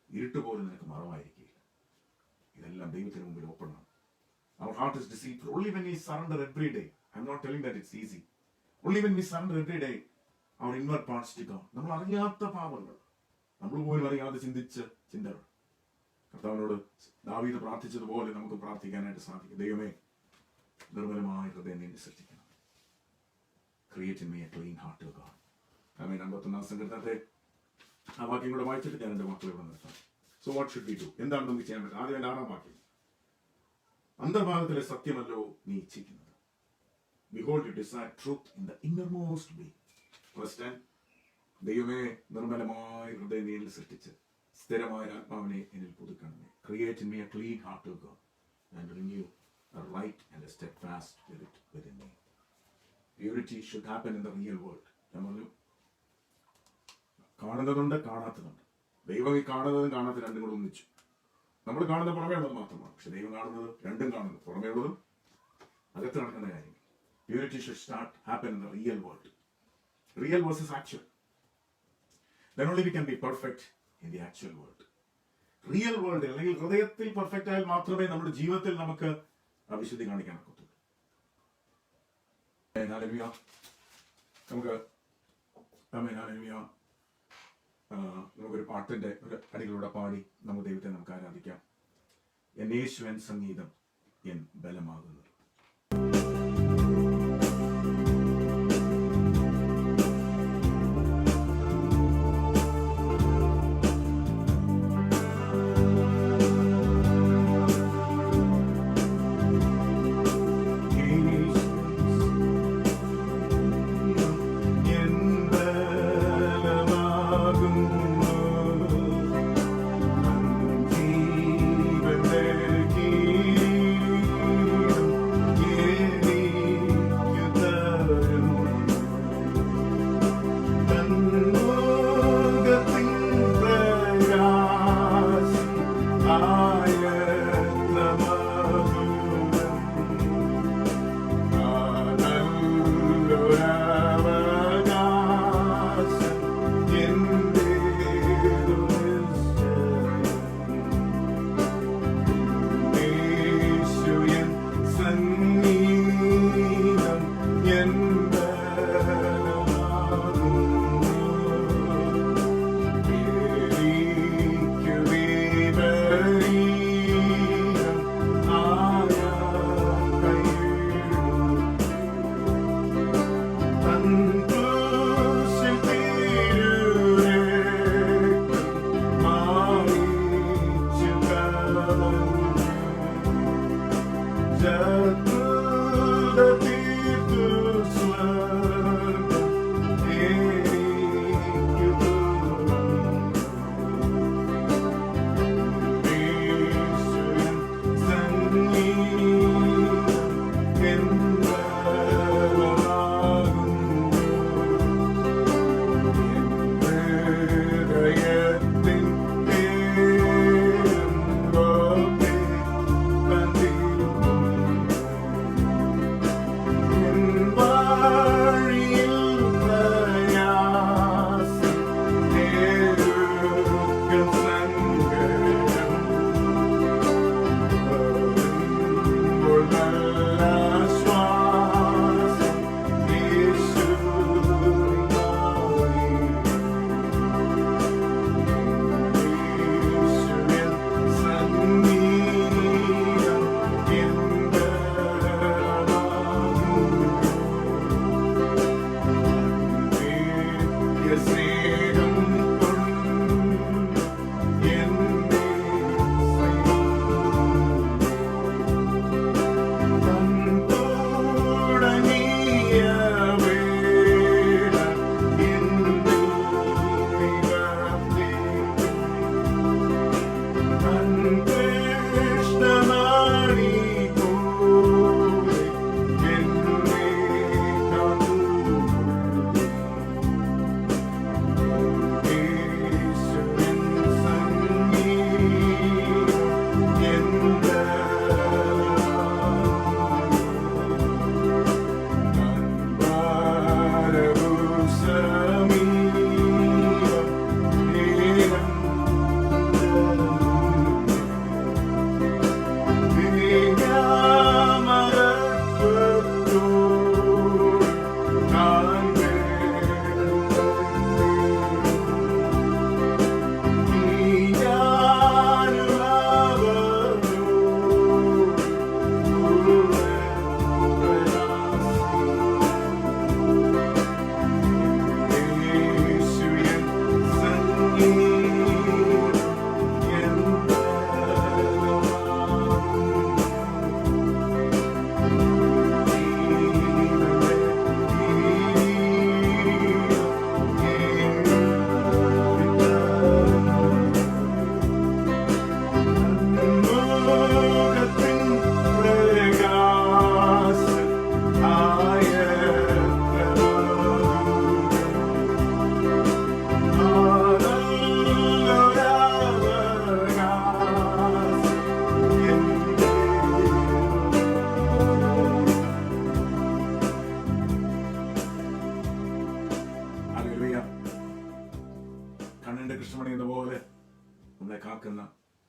ഇരുട്ട് പോലും നിനക്ക് മറവായിരിക്കില്ല. ഇതെല്ലാം ദൈവത്തിന് മുമ്പിൽ open ആണ്. Our heart is deceitful. Only when we surrender every day. I'm not telling that it's easy. Only when we surrender every day, our inward parts to God. നമ്മൾ അറിയാത്ത പാപങ്ങൾ, നമ്മൾ പോലും അറിയാതെ ചിന്തിച്ച ചിന്തകൾ, കർത്താവിനോട് ദാവീദ് പ്രാർത്ഥിച്ചതുപോലെ നമുക്ക് പ്രാർത്ഥിക്കാനായിട്ട് സാധിക്കും. ദൈവമേ, നിർമ്മലമായ ഹൃദയം നീ സൃഷ്ടിക്കണം. Create in me a clean heart, O God. ആമേൻ. 51 സങ്കീർത്തനത്തെ ആ വാക്യം കൂടെ വായിച്ചിട്ട് ഞാൻ എന്റെ വാക്കുകൾ ഇവിടെ നിർത്താം. So what should we do? എന്താണ് നമുക്ക് ചെയ്യാൻ പറ്റുക? ആദ്യം 6-ാം വാക്യം. അന്തർഭാഗത്തിലെ സത്യമല്ലോ നീ ഇച്ഛിക്കുന്നത്. Behold, you desire truth in the innermost being. Verse 10. ദൈവമേ, നിർമ്മലമായ ഹൃദയം നീ സൃഷ്ടിച്ച് സ്ഥിരമായ ആത്മാവിനെ എന്നിൽ പുതുക്കണമേ. Create in me a clean heart, O God, and renew a right and a steadfast spirit within me. Purity should happen in the real world. ഞാൻ പറഞ്ഞു, കാണുന്നതുണ്ട്, കാണാത്തതുണ്ട്. ദൈവം ഈ കാണുന്നതും കാണാത്ത രണ്ടും കൂടെ ഒന്നിച്ചു. നമ്മൾ കാണുന്ന പുറമേ ഉള്ളത് മാത്രമാണ്. പക്ഷെ ദൈവം കാണുന്നത് രണ്ടും കാണുന്നു, പുറമേ ഉള്ളതും അകത്ത് നടക്കുന്ന കാര്യങ്ങൾ. Purity should happen in the real world. Real versus actual. Then only we can be perfect in the actual world. Real world അല്ലെങ്കിൽ ഹൃദയത്തിൽ പെർഫെക്റ്റ് ആയാൽ മാത്രമേ നമ്മുടെ ജീവിതത്തിൽ നമുക്ക് അവിശുദ്ധി കാണിക്കാൻ ഒക്കത്തുള്ളൂ. നമുക്കൊരു പാട്ടിന്റെ ഒരു അടികളിലൂടെ പാടി നമുക്ക് ദൈവത്തെ നമുക്ക് ആരാധിക്കാം. എൻ യേശുവൻ സംഗീതം എൻ ബലമാകുന്നത്.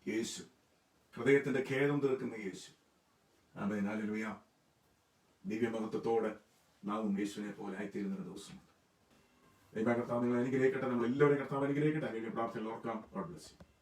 യേശു, ഹൃദയത്തിന്റെ ഖേദം തീർക്കുന്ന യേശു. ആമേൻ, ഹല്ലേലൂയ. ദിവ്യമഹത്വത്തോടെ നാവും യേശുവിനെ പോലെ ആയിത്തീരുന്ന ദിവസമുണ്ട്. കർത്താവ് നിങ്ങളെ അനുഗ്രഹിക്കട്ടെ. നമ്മൾ എല്ലാവരെയും കർത്താവ് അനുഗ്രഹിക്കട്ടെ. പ്രാർത്ഥനയിൽ ഓർക്കാം. God bless you.